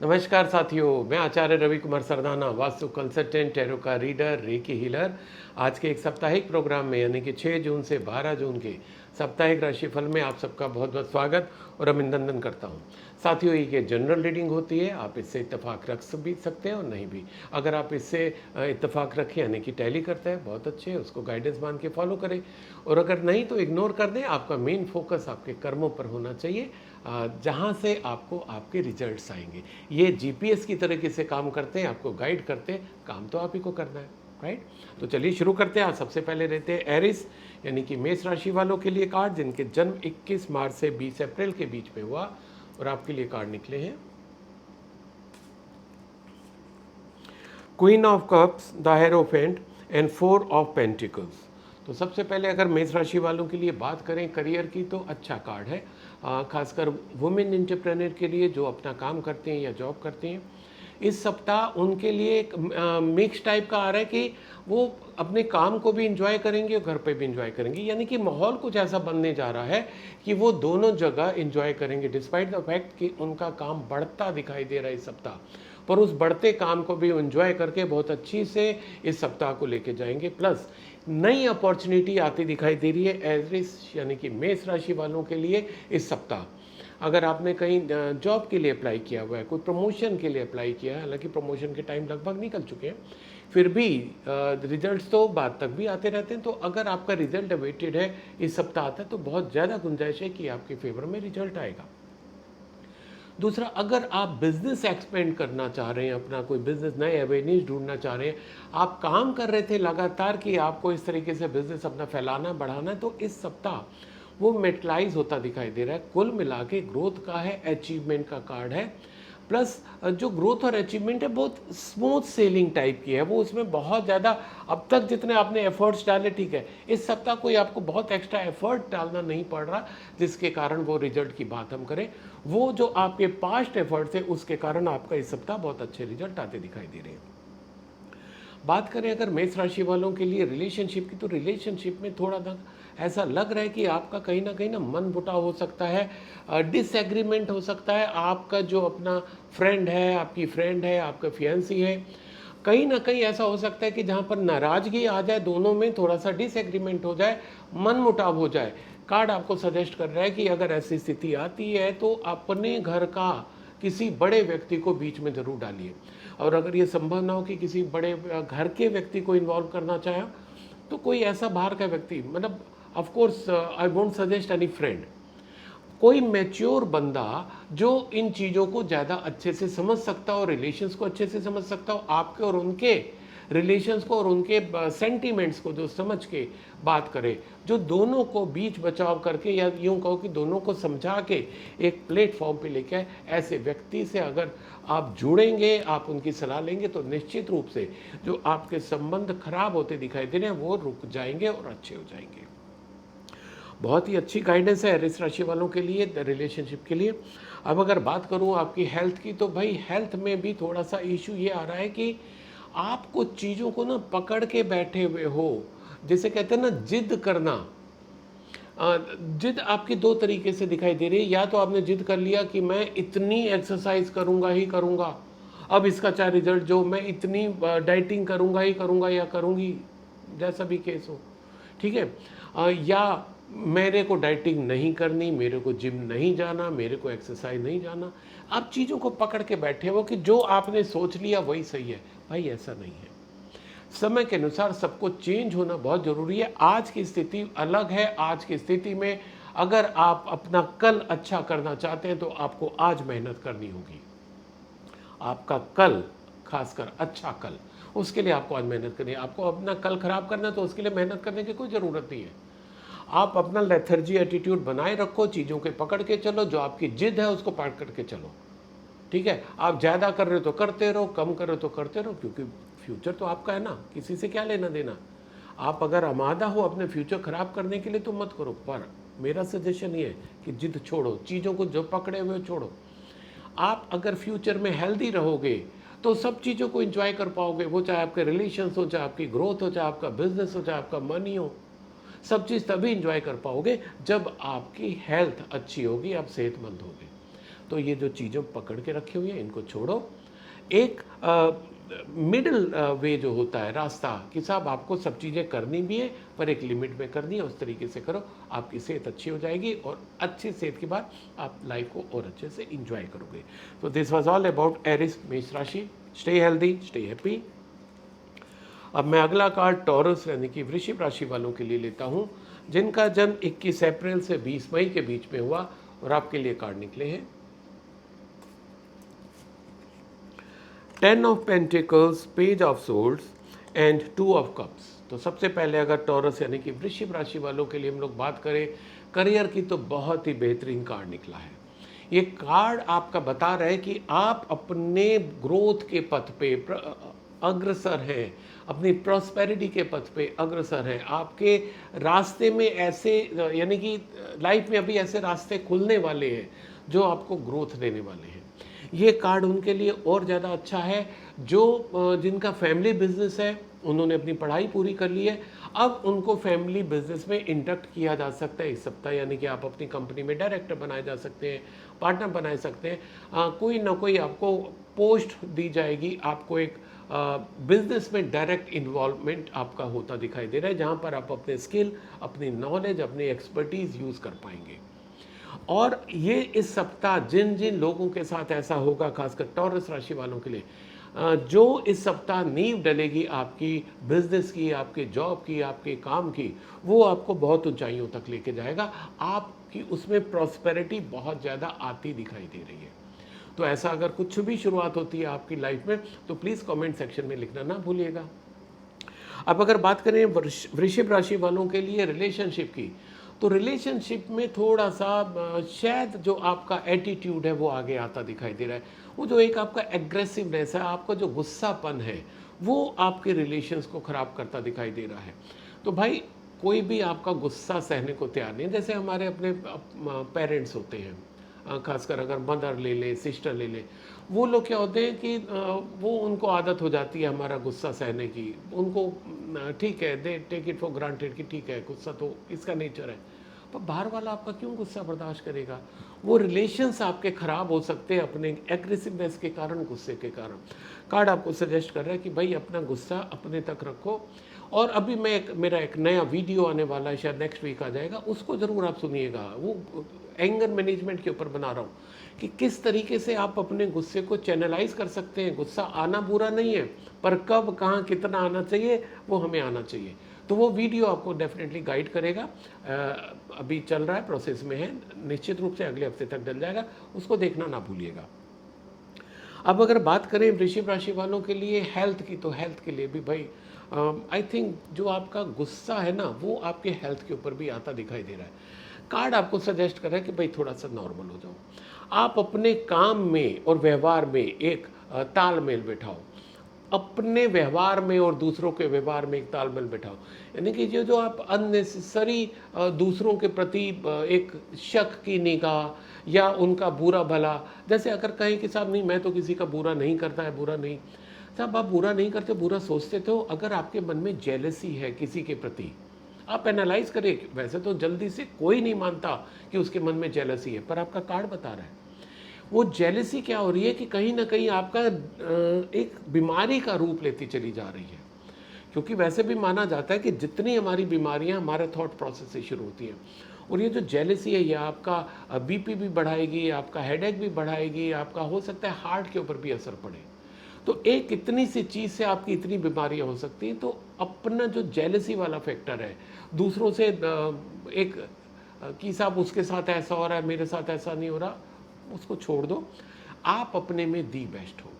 नमस्कार साथियों, मैं आचार्य रवि कुमार सरदाना, वास्तु कंसल्टेंट, टैरो का रीडर, रेकी हीलर। आज के एक साप्ताहिक प्रोग्राम में यानी कि 6 जून से 12 जून के साप्ताहिक राशिफल में आप सबका बहुत बहुत स्वागत और अभिनंदन करता हूं। साथियों, ये जनरल रीडिंग होती है, आप इससे इत्तेफाक रख भी सकते हैं और नहीं भी। अगर आप इससे इत्तेफाक रखें यानी कि टैली करते हैं, बहुत अच्छे है, उसको गाइडेंस मान के फॉलो करें, और अगर नहीं तो इग्नोर कर दें। आपका मेन फोकस आपके कर्मों पर होना चाहिए, जहाँ से आपको आपके रिजल्ट्स आएंगे। ये जीपीएस की तरीके से काम करते हैं, आपको गाइड करते हैं, काम तो आप ही को करना है, राइट। तो चलिए शुरू करते हैं। आज सबसे पहले रहते हैं एरिस यानी कि मेष राशि वालों के लिए कार्ड, जिनके जन्म 21 मार्च से 20 अप्रैल के बीच में हुआ, और आपके लिए कार्ड निकले हैं queen of cups, the hierophant and 4 of pentacles. तो सबसे पहले अगर मेष राशि वालों के लिए बात करें करियर की, तो अच्छा कार्ड है, खासकर वुमेन एंटरप्रेन्योर के लिए जो अपना काम करते हैं या जॉब करते हैं। इस सप्ताह उनके लिए एक मिक्स टाइप का आ रहा है कि वो अपने काम को भी इंजॉय करेंगे और घर पे भी इंजॉय करेंगे, यानी कि माहौल कुछ ऐसा बनने जा रहा है कि वो दोनों जगह इंजॉय करेंगे, डिस्पाइट द फैक्ट कि उनका काम बढ़ता दिखाई दे रहा है इस सप्ताह। पर उस बढ़ते काम को भी एंजॉय करके बहुत अच्छी से इस सप्ताह को लेके जाएंगे। प्लस नई अपॉर्चुनिटी आती दिखाई दे रही है एरिस यानी कि मेष राशि वालों के लिए इस सप्ताह। अगर आपने कहीं जॉब के लिए अप्लाई किया हुआ है, कोई प्रमोशन के लिए अप्लाई किया है, हालांकि प्रमोशन के टाइम लगभग निकल चुके हैं, फिर भी रिजल्ट्स तो बाद तक भी आते रहते हैं। तो अगर आपका रिजल्ट अवेटेड है, इस सप्ताह आता है, तो बहुत ज़्यादा गुंजाइश है कि आपके फेवर में रिजल्ट आएगा। दूसरा, अगर आप बिजनेस एक्सपेंड करना चाह रहे हैं, अपना कोई बिजनेस नए एवेन्यूज ढूंढना चाह रहे हैं, आप काम कर रहे थे लगातार कि आपको इस तरीके से बिजनेस अपना फैलाना बढ़ाना है, तो इस सप्ताह वो मेटलाइज होता दिखाई दे रहा है। कुल मिला के ग्रोथ का है, अचीवमेंट का कार्ड है। प्लस जो ग्रोथ और अचीवमेंट है बहुत स्मूथ सेलिंग टाइप की है, वो उसमें बहुत ज़्यादा अब तक जितने आपने एफर्ट्स डाले, ठीक है, इस सप्ताह कोई आपको बहुत एक्स्ट्रा एफर्ट डालना नहीं पड़ रहा जिसके कारण वो रिजल्ट की बात हम करें। वो जो आपके पास्ट एफर्ट्स है उसके कारण आपका इस सप्ताह बहुत अच्छे रिजल्ट आते दिखाई दे रहे हैं। बात करें अगर मेष राशि वालों के लिए रिलेशनशिप की, तो रिलेशनशिप में थोड़ा सा ऐसा लग रहा है कि आपका कहीं ना मन मुटाव हो सकता है, डिसएग्रीमेंट हो सकता है। आपका जो अपना फ्रेंड है, आपकी फ्रेंड है, आपका फियांसी है, कहीं ना कहीं ऐसा हो सकता है कि जहाँ पर नाराजगी आ जाए, दोनों में थोड़ा सा डिसएग्रीमेंट हो जाए, मन मुटाव हो जाए। कार्ड आपको सजेस्ट कर रहा है कि अगर ऐसी स्थिति आती है तो अपने घर का किसी बड़े व्यक्ति को बीच में जरूर डालिए, और अगर ये संभव ना हो कि किसी बड़े घर के व्यक्ति को इन्वॉल्व करना चाहे, तो कोई ऐसा बाहर का व्यक्ति, मतलब of course I won't suggest any friend, कोई मैच्योर बंदा जो इन चीज़ों को ज़्यादा अच्छे से समझ सकता हो, रिलेशंस को अच्छे से समझ सकता हो, आपके और उनके रिलेशंस को और उनके सेंटीमेंट्स को जो समझ के बात करे, जो दोनों को बीच बचाव करके, या यूँ कहो कि दोनों को समझा के एक प्लेटफॉर्म पे लेके आए, ऐसे व्यक्ति से अगर आप जुड़ेंगे, आप उनकी सलाह लेंगे, तो निश्चित रूप से जो आपके संबंध खराब होते दिखाई दे रहे हैं वो रुक जाएंगे और अच्छे हो जाएंगे। बहुत ही अच्छी गाइडेंस है एरिस राशि वालों के लिए रिलेशनशिप के लिए। अब अगर बात करूं आपकी हेल्थ की, तो भाई हेल्थ में भी थोड़ा सा इशू ये आ रहा है कि आप कुछ चीज़ों को ना पकड़ के बैठे हुए हो, जिसे कहते हैं ना जिद करना। जिद आपकी दो तरीके से दिखाई दे रही है। या तो आपने जिद कर लिया कि मैं इतनी एक्सरसाइज करूंगा ही करूंगा, अब इसका चाहे रिजल्ट जो, मैं इतनी डाइटिंग करूंगा ही करूंगा या करूंगी, जैसा भी केस हो, ठीक है। या मेरे को डाइटिंग नहीं करनी, मेरे को जिम नहीं जाना, मेरे को एक्सरसाइज नहीं जाना। आप चीज़ों को पकड़ के बैठे हो कि जो आपने सोच लिया वही सही है। भाई ऐसा नहीं है, समय के अनुसार सबको चेंज होना बहुत ज़रूरी है। आज की स्थिति अलग है। आज की स्थिति में अगर आप अपना कल अच्छा करना चाहते हैं तो आपको आज मेहनत करनी होगी। आपका कल, खासकर अच्छा कल, उसके लिए आपको आज मेहनत करनी है। आपको अपना कल खराब करना है तो उसके लिए मेहनत करने की कोई ज़रूरत नहीं है। आप अपना लेथर्जी एटीट्यूड बनाए रखो, चीज़ों के पकड़ के चलो, जो आपकी जिद है उसको पकड़ के चलो, ठीक है। आप ज़्यादा कर रहे हो तो करते रहो, कम कर रहे हो तो करते रहो, क्योंकि फ्यूचर तो आपका है ना, किसी से क्या लेना देना। आप अगर आमादा हो अपने फ्यूचर खराब करने के लिए तो मत करो, पर मेरा सजेशन ये है कि जिद छोड़ो, चीज़ों को जो पकड़े हुए छोड़ो। आप अगर फ्यूचर में हेल्दी रहोगे तो सब चीज़ों को एंजॉय कर पाओगे, वो चाहे आपके रिलेशंस हो, चाहे आपकी ग्रोथ हो, चाहे आपका बिजनेस हो, चाहे आपका मनी हो। सब चीज़ तभी इंजॉय कर पाओगे जब आपकी हेल्थ अच्छी होगी, आप सेहतमंद होगे। तो ये जो चीज़ों पकड़ के रखी हुई है इनको छोड़ो। एक मिडिल वे जो होता है, रास्ता कि साहब आपको सब चीज़ें करनी भी है पर एक लिमिट में करनी है, उस तरीके से करो, आपकी सेहत अच्छी हो जाएगी और अच्छी सेहत के बाद आप लाइफ को और अच्छे से इंजॉय करोगे। तो this was all about Aries मेष राशि। Stay healthy, stay happy. अब मैं अगला कार्ड टॉरस यानी कि वृश्चिक राशि वालों के लिए लेता हूँ, जिनका जन्म 21 अप्रैल से 20 मई के बीच में हुआ, और आपके लिए कार्ड निकले हैं 10 of pentacles, page of swords and 2 of cups. तो सबसे पहले अगर टॉरस यानी कि वृश्चिक राशि वालों के लिए हम लोग बात करें करियर की, तो बहुत ही बेहतरीन कार्ड निकला है। ये कार्ड आपका बता रहा है कि आप अपने ग्रोथ के पथ पे अग्रसर हैं, अपनी प्रॉस्पेरिटी के पथ पे अग्रसर हैं। आपके रास्ते में ऐसे यानी कि लाइफ में अभी ऐसे रास्ते खुलने वाले हैं जो आपको ग्रोथ देने वाले हैं। ये कार्ड उनके लिए और ज़्यादा अच्छा है जो जिनका फैमिली बिजनेस है, उन्होंने अपनी पढ़ाई पूरी कर ली है, अब उनको फैमिली बिजनेस में इंडक्ट किया जा सकता है इस सप्ताह, यानी कि आप अपनी कंपनी में डायरेक्टर बनाए जा सकते हैं, पार्टनर बनाए सकते हैं, कोई ना कोई आपको पोस्ट दी जाएगी, आपको एक बिजनेस में डायरेक्ट इन्वॉल्वमेंट आपका होता दिखाई दे रहा है, जहाँ पर आप अपने स्किल, अपनी नॉलेज, अपनी एक्सपर्टीज़ यूज़ कर पाएंगे। और ये इस सप्ताह जिन जिन लोगों के साथ ऐसा होगा, खासकर टॉरस राशि वालों के लिए, जो इस सप्ताह नींव डलेगी आपकी बिजनेस की, आपके जॉब की, आपके काम की, वो आपको बहुत ऊंचाइयों तक लेके जाएगा। आपकी उसमें प्रॉस्पेरिटी बहुत ज़्यादा आती दिखाई दे रही है। तो ऐसा अगर कुछ भी शुरुआत होती है आपकी लाइफ में तो प्लीज़ कमेंट सेक्शन में लिखना ना भूलिएगा। अब अगर बात करें वृश्चिक राशि वालों के लिए रिलेशनशिप की, तो रिलेशनशिप में थोड़ा सा शायद जो आपका एटीट्यूड है वो आगे आता दिखाई दे रहा है। वो जो एक आपका एग्रेसिवनेस है, आपका जो गुस्सापन है, वो आपके रिलेशंस को ख़राब करता दिखाई दे रहा है। तो भाई कोई भी आपका गुस्सा सहने को तैयार नहीं है। जैसे हमारे अपने पेरेंट्स होते हैं, खासकर अगर मदर ले ले, सिस्टर ले ले, वो लोग क्या होते हैं कि वो उनको आदत हो जाती है हमारा गुस्सा सहने की। उनको ठीक है, they take it for granted कि ठीक है, गुस्सा तो इसका नेचर है, पर बाहर वाला आपका क्यों गुस्सा बर्दाश्त करेगा। वो रिलेशंस आपके ख़राब हो सकते हैं अपने एग्रेसिवनेस के कारण, गुस्से के कारण। कार्ड आपको सजेस्ट कर रहा है कि भाई अपना गुस्सा अपने तक रखो। और अभी मेरा एक नया वीडियो आने वाला है, शायद नेक्स्ट वीक आ जाएगा, उसको ज़रूर आप सुनिएगा। वो एंगर मैनेजमेंट के ऊपर बना रहा हूँ कि किस तरीके से आप अपने गुस्से को चैनलाइज कर सकते हैं। गुस्सा आना बुरा नहीं है, पर कब, कहाँ, कितना आना चाहिए वो हमें आना चाहिए। तो वो वीडियो आपको डेफिनेटली गाइड करेगा। अभी चल रहा है, प्रोसेस में है, निश्चित रूप से अगले हफ्ते तक डल जाएगा, उसको देखना ना भूलिएगा। अब अगर बात करें वृश्चिक राशि वालों के लिए हेल्थ की, तो हेल्थ के लिए भी भाई आई थिंक जो आपका गुस्सा है ना, वो आपके हेल्थ के ऊपर भी आता दिखाई दे रहा है। कार्ड आपको सजेस्ट कर रहा है कि भाई थोड़ा सा नॉर्मल हो जाओ। आप अपने काम में और व्यवहार में एक तालमेल बैठाओ, अपने व्यवहार में और दूसरों के व्यवहार में एक तालमेल बैठाओ। यानी कि जो आप अननेसेसरी दूसरों के प्रति एक शक की निगाह या उनका बुरा भला, जैसे अगर कहें कि साहब नहीं मैं तो किसी का बुरा नहीं करता है, बुरा नहीं, साहब आप बुरा नहीं करते, बुरा सोचते तो अगर आपके मन में जेलसी है किसी के प्रति, आप एनालाइज करें। वैसे तो जल्दी से कोई नहीं मानता कि उसके मन में जेलसी है, पर आपका कार्ड बता रहा है वो जेलसी क्या हो रही है कि कहीं ना कहीं आपका एक बीमारी का रूप लेती चली जा रही है। क्योंकि वैसे भी माना जाता है कि जितनी हमारी बीमारियां हमारे थॉट प्रोसेस से शुरू होती हैं, और ये जो जेलसी है ये आपका बीपी भी बढ़ाएगी, आपका हेडेक भी बढ़ाएगी, आपका हो सकता है हार्ट के ऊपर भी असर पड़े। तो एक इतनी सी चीज़ से आपकी इतनी बीमारियां हो सकती हैं। तो अपना जो जेलसी वाला फैक्टर है, दूसरों से एक कि साहब उसके साथ ऐसा हो रहा है, मेरे साथ ऐसा नहीं हो रहा, उसको छोड़ दो। आप अपने में दी बेस्ट हो,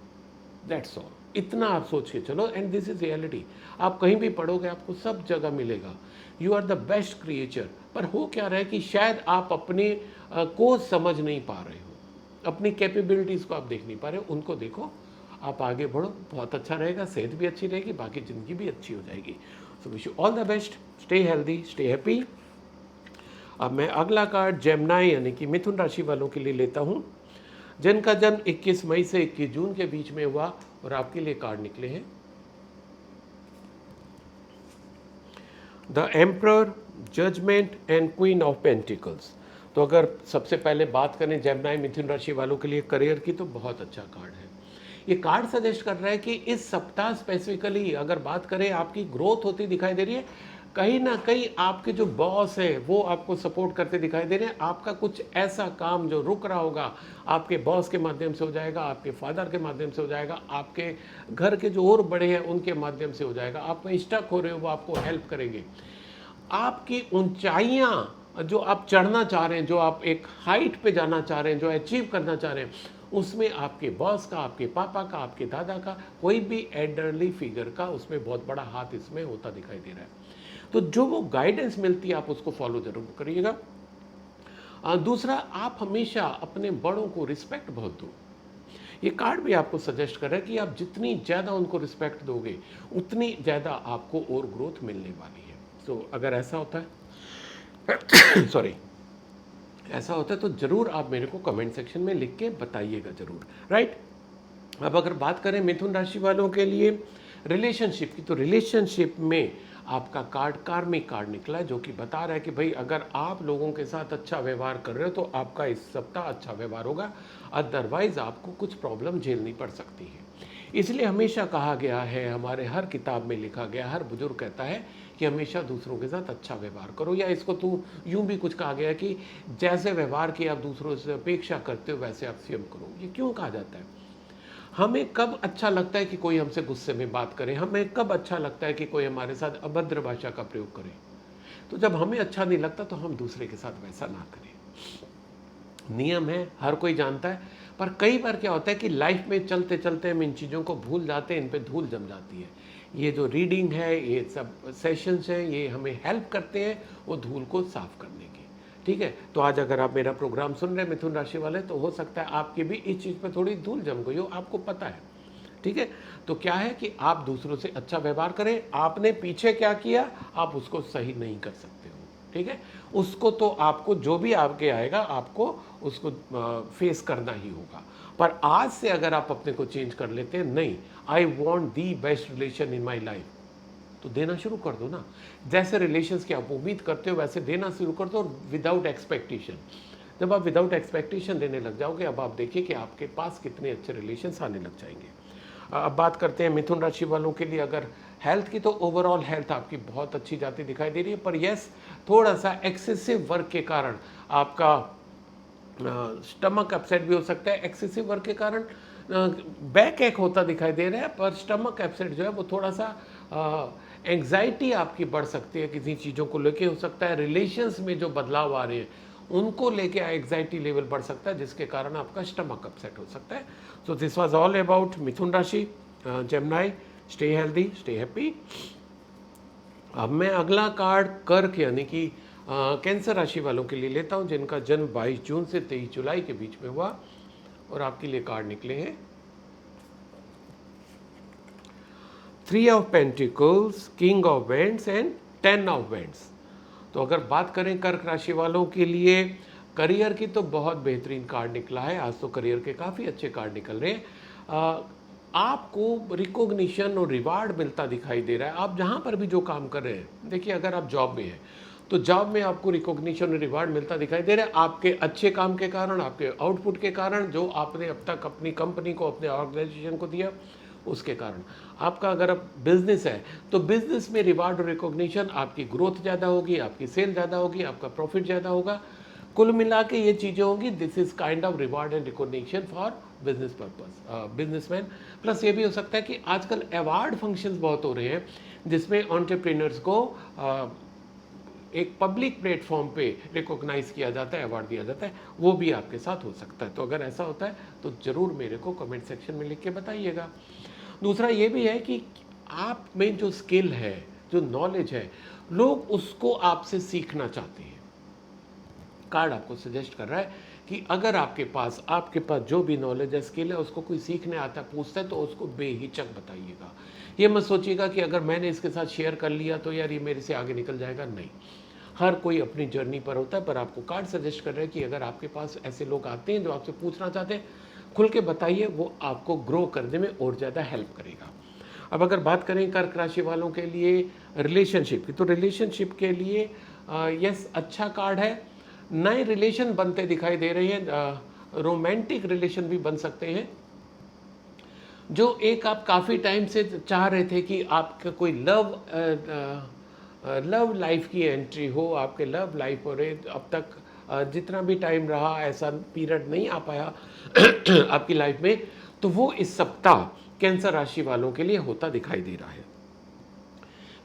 दैट्स ऑल। इतना आप सोच के चलो, एंड दिस इज रियलिटी। आप कहीं भी पढ़ोगे आपको सब जगह मिलेगा, you are the best creature. पर हो क्या रहा है कि शायद आप अपने को समझ नहीं पा रहे हो, अपनी कैपेबिलिटीज़ को आप देख नहीं पा रहे हो। उनको देखो, आप आगे बढ़ो, बहुत अच्छा रहेगा, सेहत भी अच्छी रहेगी, बाकी ज़िंदगी भी अच्छी हो जाएगी। So wish you all the best, stay healthy, stay happy. अब मैं अगला कार्ड जेमिनी यानी कि मिथुन राशि वालों के लिए लेता हूँ, जिनका जन्म 21 मई से 21 जून के बीच में हुआ, और आपके लिए कार्ड निकले हैं the emperor, judgement and queen of pentacles. तो अगर सबसे पहले बात करें जेमिनी मिथुन राशि वालों के लिए करियर की, तो बहुत अच्छा कार्ड है। ये कार्ड सजेस्ट कर रहा है कि इस सप्ताह स्पेसिफिकली अगर बात करें, आपकी ग्रोथ होती दिखाई दे रही है। कहीं ना कहीं आपके जो बॉस है वो आपको सपोर्ट करते दिखाई दे रहे हैं। आपका कुछ ऐसा काम जो रुक रहा होगा, आपके बॉस के माध्यम से हो जाएगा, आपके फादर के माध्यम से हो जाएगा, आपके घर के जो और बड़े हैं उनके माध्यम से हो जाएगा। आप कहीं स्टक हो रहे हो, वो आपको हेल्प करेंगे। आपकी ऊंचाइयां जो आप चढ़ना चाह रहे हैं, जो आप एक हाइट पे जाना चाह रहे हैं, जो अचीव करना चाह रहे हैं, उसमें आपके बॉस का, आपके पापा का, आपके दादा का, कोई भी एल्डरली फिगर का उसमें बहुत बड़ा हाथ इसमें होता दिखाई दे रहा है। तो जो वो गाइडेंस मिलती है आप उसको फॉलो जरूर करिएगा। दूसरा, आप हमेशा अपने बड़ों को रिस्पेक्ट बहुत दो। ये कार्ड भी आपको सजेस्ट कर रहा है कि आप जितनी ज़्यादा उनको रिस्पेक्ट दोगे, उतनी ज़्यादा आपको और ग्रोथ मिलने वाली है। तो अगर ऐसा होता है सॉरी ऐसा होता है तो ज़रूर आप मेरे को कमेंट सेक्शन में लिख के बताइएगा ज़रूर, राइट। अब अगर बात करें मिथुन राशि वालों के लिए रिलेशनशिप की, तो रिलेशनशिप में आपका कार्ड कार्मिक कार्ड निकला है, जो कि बता रहा है कि भाई अगर आप लोगों के साथ अच्छा व्यवहार कर रहे हो तो आपका इस सप्ताह अच्छा व्यवहार होगा, अदरवाइज आपको कुछ प्रॉब्लम झेलनी पड़ सकती है। इसलिए हमेशा कहा गया है, हमारे हर किताब में लिखा गया, हर बुजुर्ग कहता है कि हमेशा दूसरों के साथ अच्छा व्यवहार करो, या इसको तो यूं भी कुछ कहा गया है कि जैसे व्यवहार की आप दूसरों से अपेक्षा करते हो वैसे आप स्वयं करो। ये क्यों कहा जाता है? हमें कब अच्छा लगता है कि कोई हमसे गुस्से में बात करे, हमें कब अच्छा लगता है कि कोई हमारे साथ अभद्र भाषा का प्रयोग करे। तो जब हमें अच्छा नहीं लगता तो हम दूसरे के साथ वैसा ना करें। नियम है, हर कोई जानता है, पर कई बार क्या होता है कि लाइफ में चलते चलते हम इन चीज़ों को भूल जाते हैं, इन पे धूल जम जाती है। ये जो रीडिंग है, ये सब सेशंस हैं, ये हमें हेल्प करते हैं वो धूल को साफ करने की। ठीक है, तो आज अगर आप मेरा प्रोग्राम सुन रहे हैं मिथुन राशि वाले, तो हो सकता है आपकी भी इस चीज़ पे थोड़ी धूल जम गई हो, आपको पता है। ठीक है, तो क्या है कि आप दूसरों से अच्छा व्यवहार करें। आपने पीछे क्या किया आप उसको सही नहीं कर सकते हो। ठीक है, उसको तो आपको जो भी आपके आएगा आपको उसको फेस करना ही होगा। पर आज से अगर आप अपने को चेंज कर लेते हैं, नहीं, I want the best relation in my life, तो देना शुरू कर दो ना। जैसे रिलेशंस की आप उम्मीद करते हो वैसे देना शुरू कर दो, विदाउट एक्सपेक्टेशन। जब आप विदाउट एक्सपेक्टेशन देने लग जाओगे, अब आप देखिए कि आपके पास कितने अच्छे रिलेशंस आने लग जाएंगे। अब बात करते हैं मिथुन राशि वालों के लिए अगर हेल्थ की, तो ओवरऑल हेल्थ आपकी बहुत अच्छी जाती दिखाई दे रही है। पर यस, थोड़ा सा एक्सेसिव वर्क के कारण आपका स्टमक अपसेट भी हो सकता है। एक्सेसिव वर्क के कारण बैक एक होता दिखाई दे रहा है, पर स्टमक अपसेट जो है वो थोड़ा सा एंग्जाइटी आपकी बढ़ सकती है, किसी चीज़ों को लेके हो सकता है। रिलेशंस में जो बदलाव आ रहे हैं उनको लेके एंग्जाइटी लेवल बढ़ सकता है, जिसके कारण आपका स्टमक अपसेट हो सकता है। So this was all about Mithun rashi, Gemini. Stay healthy, stay happy. अब मैं अगला कार्ड कर्क यानी कि कैंसर राशि वालों के लिए लेता हूं, जिनका जन्म 22 जून से 23 जुलाई के बीच में हुआ, और आपके लिए कार्ड निकले हैं 3 of pentacles, king of vends and 10 of vends. तो अगर बात करें कर्क राशि वालों के लिए करियर की, तो बहुत बेहतरीन कार्ड निकला है। आज तो करियर के काफ़ी अच्छे कार्ड निकल रहे हैं। आपको रिकॉग्निशन और रिवार्ड मिलता दिखाई दे रहा है। आप जहाँ पर भी जो काम कर रहे हैं, देखिए अगर आप जॉब में हैं तो जॉब में आपको रिकॉग्निशन और रिवार्ड मिलता दिखाई दे रहा है, आपके अच्छे काम के कारण, आपके आउटपुट के कारण, जो आपने अब तक अपनी कंपनी को, अपने ऑर्गेनाइजेशन को दिया, उसके कारण। आपका अगर अब बिजनेस है तो बिजनेस में रिवार्ड और रिकॉग्निशन, आपकी ग्रोथ ज़्यादा होगी, आपकी सेल ज़्यादा होगी, आपका प्रॉफिट ज़्यादा होगा। कुल मिला के ये चीज़ें होंगी। This is kind of reward and recognition for business purpose, businessman. Plus ये भी हो सकता है कि आजकल अवार्ड फंक्शंस बहुत हो रहे हैं, जिसमें एंटरप्रेन्योर्स को एक पब्लिक प्लेटफॉर्म पे रिकॉग्नाइज किया जाता है, अवार्ड दिया जाता है, वो भी आपके साथ हो सकता है। तो अगर ऐसा होता है तो ज़रूर मेरे को कमेंट सेक्शन में लिख के बताइएगा। दूसरा ये भी है कि आप में जो स्किल है, जो नॉलेज है, लोग उसको आपसे सीखना चाहते हैं। कार्ड आपको सजेस्ट कर रहा है कि अगर आपके पास जो भी नॉलेज है, स्किल है, उसको कोई सीखने आता है, पूछता है, तो उसको बेहिचक बताइएगा। ये मत सोचिएगा कि अगर मैंने इसके साथ शेयर कर लिया तो यार ये मेरे से आगे निकल जाएगा। नहीं, हर कोई अपनी जर्नी पर होता है। पर आपको कार्ड सजेस्ट कर रहे हैं कि अगर आपके पास ऐसे लोग आते हैं जो आपसे पूछना चाहते हैं, खुल के बताइए, वो आपको ग्रो करने में और ज़्यादा हेल्प करेगा। अब अगर बात करें कर्क राशि वालों के लिए रिलेशनशिप की, तो रिलेशनशिप के लिए यस, अच्छा कार्ड है। नए रिलेशन बनते दिखाई दे रहे हैं, रोमांटिक रिलेशन भी बन सकते हैं। जो एक आप काफ़ी टाइम से चाह रहे थे कि आपका कोई लव लाइफ की एंट्री हो, आपके लव लाइफ हो रहे, अब तक जितना भी टाइम रहा ऐसा पीरियड नहीं आ पाया आपकी लाइफ में, तो वो इस सप्ताह कैंसर राशि वालों के लिए होता दिखाई दे रहा है।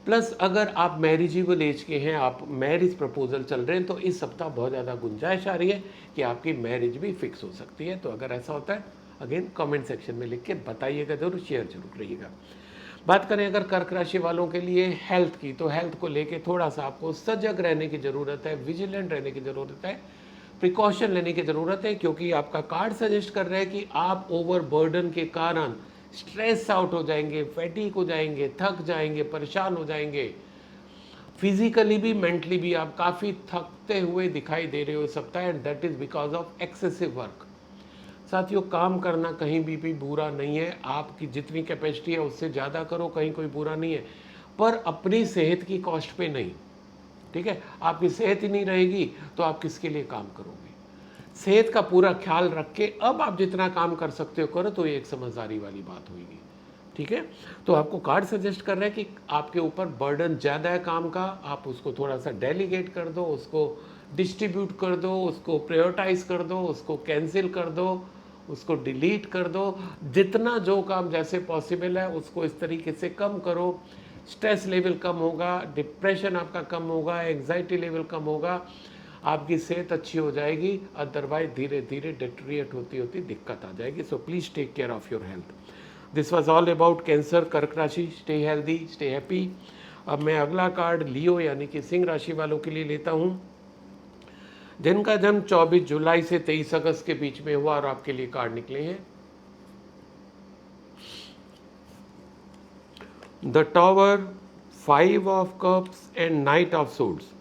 प्लस अगर आप मैरिजेबल एज के हैं, आप मैरिज प्रपोजल चल रहे हैं, तो इस सप्ताह बहुत ज़्यादा गुंजाइश आ रही है कि आपकी मैरिज भी फिक्स हो सकती है। तो अगर ऐसा होता है, अगेन कमेंट सेक्शन में लिख के बताइएगा जरूर, शेयर जरूर करिएगा। बात करें अगर कर्क राशि वालों के लिए हेल्थ की, तो हेल्थ को लेके थोड़ा सा आपको सजग रहने की ज़रूरत है, विजिलेंट रहने की ज़रूरत है, प्रिकॉशन लेने की ज़रूरत है, क्योंकि आपका कार्ड सजेस्ट कर रहा है कि आप ओवर बर्डन के कारण स्ट्रेस आउट हो जाएंगे, फैटिक हो जाएंगे, थक जाएंगे, परेशान हो जाएंगे, फिजिकली भी मेंटली भी आप काफ़ी थकते हुए दिखाई दे रहे हो इस सप्ताह, and that is because of excessive work. साथियों, काम करना कहीं भी बुरा नहीं है, आपकी जितनी कैपेसिटी है उससे ज़्यादा करो, कहीं कोई बुरा नहीं है, पर अपनी सेहत की कॉस्ट पे नहीं। ठीक है, आपकी सेहत ही नहीं रहेगी तो आप किसके लिए काम करोगे? सेहत का पूरा ख्याल रख के अब आप जितना काम कर सकते हो करो, तो ये एक समझदारी वाली बात होगी। ठीक है, तो आपको कार्ड सजेस्ट कर रहे हैं कि आपके ऊपर बर्डन ज़्यादा है काम का, आप उसको थोड़ा सा डेलीगेट कर दो, उसको डिस्ट्रीब्यूट कर दो, उसको प्रायोरिटाइज कर दो, उसको कैंसिल कर दो, उसको डिलीट कर दो, जितना जो काम जैसे पॉसिबल है उसको इस तरीके से कम करो। स्ट्रेस लेवल कम होगा, डिप्रेशन आपका कम होगा, एंग्जाइटी लेवल कम होगा, आपकी सेहत अच्छी हो जाएगी, अदरवाइज धीरे धीरे डिटेरिएट होती होती दिक्कत आ जाएगी। So please take care of your health. This was all about cancer, कर्क राशि। Stay healthy, stay happy. अब मैं अगला कार्ड लियो यानी कि सिंह राशि वालों के लिए लेता हूँ, जिनका जन्म 24 जुलाई से 23 अगस्त के बीच में हुआ, और आपके लिए कार्ड निकले हैं the tower, 5 of cups and night of swords.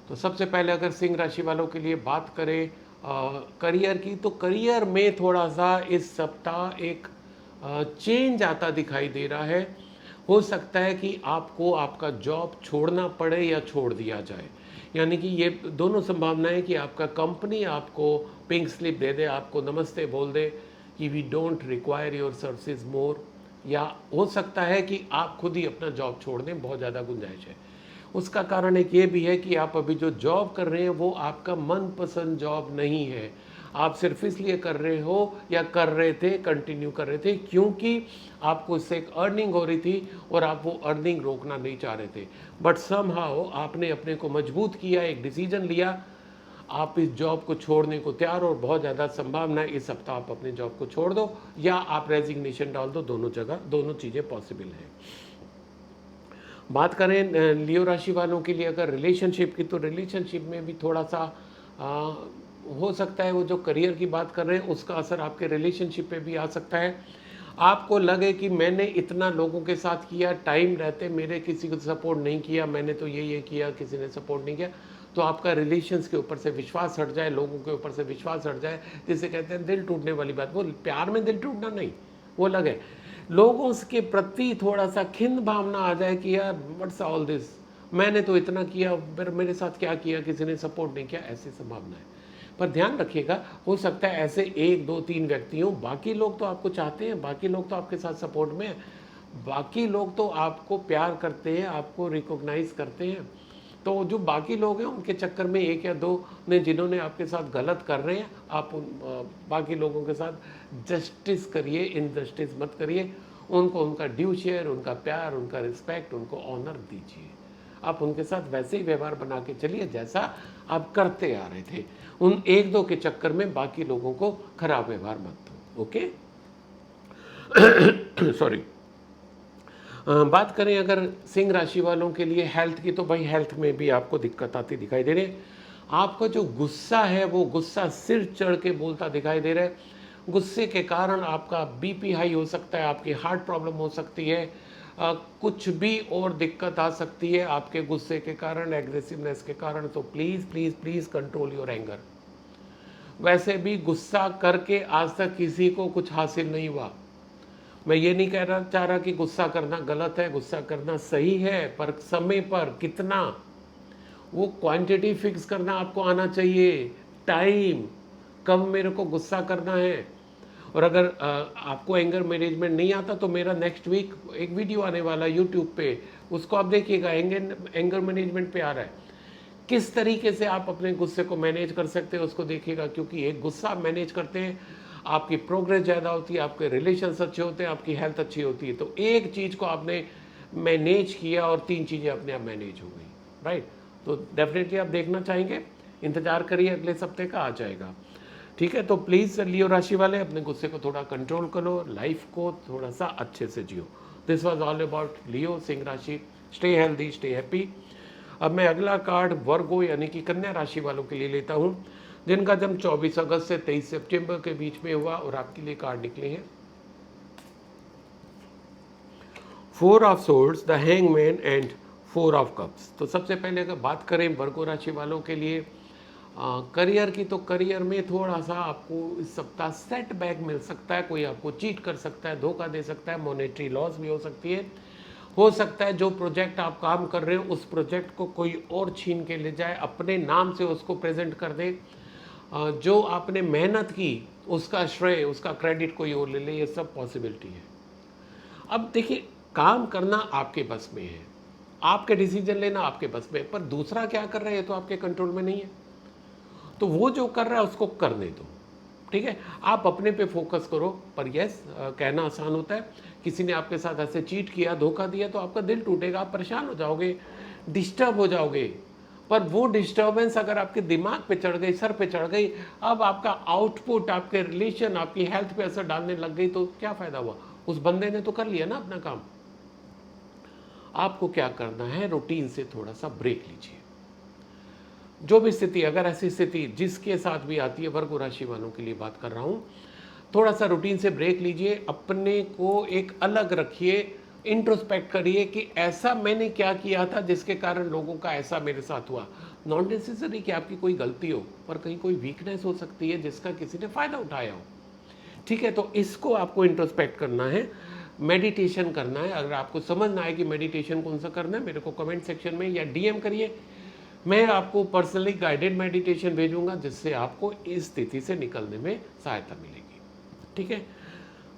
तो सबसे पहले अगर सिंह राशि वालों के लिए बात करें करियर की, तो करियर में थोड़ा सा इस सप्ताह एक चेंज आता दिखाई दे रहा है। हो सकता है कि आपको आपका जॉब छोड़ना पड़े या छोड़ दिया जाए, यानी कि ये दोनों संभावनाएं कि आपका कंपनी आपको पिंक स्लिप दे दे, आपको नमस्ते बोल दे कि we don't require your services more, या हो सकता है कि आप खुद ही अपना जॉब छोड़ दें, बहुत ज़्यादा गुंजाइश है। उसका कारण एक ये भी है कि आप अभी जो जॉब कर रहे हैं वो आपका मनपसंद जॉब नहीं है, आप सिर्फ इसलिए कर रहे हो या कर रहे थे, कंटिन्यू कर रहे थे क्योंकि आपको इससे एक अर्निंग हो रही थी और आप वो अर्निंग रोकना नहीं चाह रहे थे, बट समहाउ आपने अपने को मजबूत किया, एक डिसीजन लिया, आप इस जॉब को छोड़ने को तैयार, और बहुत ज़्यादा संभावना है इस सप्ताह आप अपने जॉब को छोड़ दो या आप रेजिग्नेशन डाल दो, दोनों जगह दोनों चीज़ें पॉसिबल हैं। बात करें लियो राशि वालों के लिए अगर रिलेशनशिप की, तो रिलेशनशिप में भी थोड़ा सा हो सकता है वो जो करियर की बात कर रहे हैं उसका असर आपके रिलेशनशिप पे भी आ सकता है। आपको लगे कि मैंने इतना लोगों के साथ किया, टाइम रहते मेरे किसी को सपोर्ट नहीं किया, मैंने तो ये किया, किसी ने सपोर्ट नहीं किया, तो आपका रिलेशंस के ऊपर से विश्वास हट जाए, लोगों के ऊपर से विश्वास हट जाए, जिसे कहते हैं दिल टूटने वाली बात। वो प्यार में दिल टूटना नहीं, वो लगे लोगों के प्रति थोड़ा सा खिन्न भावना आ जाए कि यार व्हाट्स ऑल दिस, मैंने तो इतना किया, फिर मेरे साथ क्या किया, किसी ने सपोर्ट नहीं किया, ऐसी संभावना है। पर ध्यान रखिएगा, हो सकता है ऐसे 1 2 3 व्यक्ति हों, बाकी लोग तो आपको चाहते हैं, बाकी लोग तो आपके साथ सपोर्ट में हैं, बाकी लोग तो आपको प्यार करते हैं, आपको रिकॉग्नाइज करते हैं। तो जो बाकी लोग हैं उनके चक्कर में 1 या 2 ने जिन्होंने आपके साथ गलत कर रहे हैं, आप बाकी लोगों के साथ जस्टिस करिए, इनजस्टिस मत करिए, उनको उनका ड्यू शेयर, उनका प्यार, उनका रिस्पेक्ट, उनको ऑनर दीजिए। आप उनके साथ वैसे ही व्यवहार बना के चलिए जैसा आप करते आ रहे थे। उन 1 2 के चक्कर में बाकी लोगों को खराब व्यवहार मत दो। Okay sorry. बात करें अगर सिंह राशि वालों के लिए हेल्थ की, तो भाई हेल्थ में भी आपको दिक्कत आती दिखाई दे रही है। आपका जो गुस्सा है वो गुस्सा सिर चढ़ के बोलता दिखाई दे रहा है। गुस्से के कारण आपका बीपी हाई हो सकता है, आपकी हार्ट प्रॉब्लम हो सकती है, कुछ भी और दिक्कत आ सकती है आपके गुस्से के कारण, एग्रेसिवनेस के कारण। तो please please please control your anger. वैसे भी गुस्सा करके आज तक किसी को कुछ हासिल नहीं हुआ। मैं ये नहीं चाह रहा कि गुस्सा करना गलत है, गुस्सा करना सही है, पर समय पर कितना वो क्वांटिटी फिक्स करना आपको आना चाहिए, टाइम, कब मेरे को गुस्सा करना है। और अगर आपको एंगर मैनेजमेंट नहीं आता तो मेरा नेक्स्ट वीक एक वीडियो आने वाला है यूट्यूब पे, उसको आप देखिएगा, एंगर मैनेजमेंट पे आ रहा है। किस तरीके से आप अपने गुस्से को मैनेज कर सकते हैं उसको देखिएगा, क्योंकि एक गुस्सा आप मैनेज करते हैं, आपकी प्रोग्रेस ज़्यादा होती है, आपके रिलेशंस अच्छे होते हैं, आपकी हेल्थ अच्छी होती है। तो एक चीज़ को आपने मैनेज किया और 3 चीज़ें अपने आप मैनेज हो गई, राइट। तो डेफिनेटली आप देखना चाहेंगे, इंतजार करिए, अगले सप्ते का आ जाएगा, ठीक है। तो प्लीज़ लियो राशि वाले अपने गुस्से को थोड़ा कंट्रोल करो, लाइफ को थोड़ा सा अच्छे से जियो। दिस वॉज ऑल अबाउट लियो सिंह राशि। Stay healthy, stay happy. अब मैं अगला कार्ड वर्गो यानी कि कन्या राशि वालों के लिए लेता हूँ, जिनका जन्म 24 अगस्त से 23 सितंबर के बीच में हुआ, और आपके लिए कार्ड निकले हैं 4 of swords, the hangman and 4 of cups. तो सबसे पहले अगर बात करें वर्गो राशि वालों के लिए करियर की, तो करियर में थोड़ा सा आपको इस सप्ताह सेटबैक मिल सकता है, कोई आपको चीट कर सकता है, धोखा दे सकता है, मॉनेटरी लॉस भी हो सकती है। हो सकता है जो प्रोजेक्ट आप काम कर रहे हो उस प्रोजेक्ट को कोई और छीन के ले जाए, अपने नाम से उसको प्रेजेंट कर दे, जो आपने मेहनत की उसका श्रेय, उसका क्रेडिट कोई और ले ले, ये सब पॉसिबिलिटी है। अब देखिए, काम करना आपके बस में है, आपके डिसीजन लेना आपके बस में है, पर दूसरा क्या कर रहा है ये तो आपके कंट्रोल में नहीं है। तो वो जो कर रहा है उसको करने दो, ठीक है। आप अपने पे फोकस करो। पर यस, कहना आसान होता है, किसी ने आपके साथ ऐसे चीट किया, धोखा दिया, तो आपका दिल टूटेगा, आप परेशान हो जाओगे, डिस्टर्ब हो जाओगे। पर वो डिस्टर्बेंस अगर आपके दिमाग पे चढ़ गई, सर पे चढ़ गई, अब आपका आउटपुट, आपके रिलेशन, आपकी हेल्थ पे असर डालने लग गई, तो क्या फ़ायदा हुआ? उस बंदे ने तो कर लिया ना अपना काम। आपको क्या करना है, रूटीन से थोड़ा सा ब्रेक लीजिए। जो भी स्थिति, अगर ऐसी स्थिति जिसके साथ भी आती है, वर्गो राशि वालों के लिए बात कर रहा हूँ, थोड़ा सा रूटीन से ब्रेक लीजिए, अपने को एक अलग रखिए, इंट्रोस्पेक्ट करिए कि ऐसा मैंने क्या किया था जिसके कारण लोगों का ऐसा मेरे साथ हुआ। नॉट नेसेसरी कि आपकी कोई गलती हो, पर कहीं कोई वीकनेस हो सकती है जिसका किसी ने फ़ायदा उठाया हो, ठीक है। तो इसको आपको इंट्रोस्पेक्ट करना है, मेडिटेशन करना है। अगर आपको समझ ना आए कि मेडिटेशन कौन सा करना है, मेरे को कमेंट सेक्शन में या डीएम करिए, मैं आपको पर्सनली गाइडेड मेडिटेशन भेजूंगा, जिससे आपको इस स्थिति से निकलने में सहायता मिलेगी, ठीक है।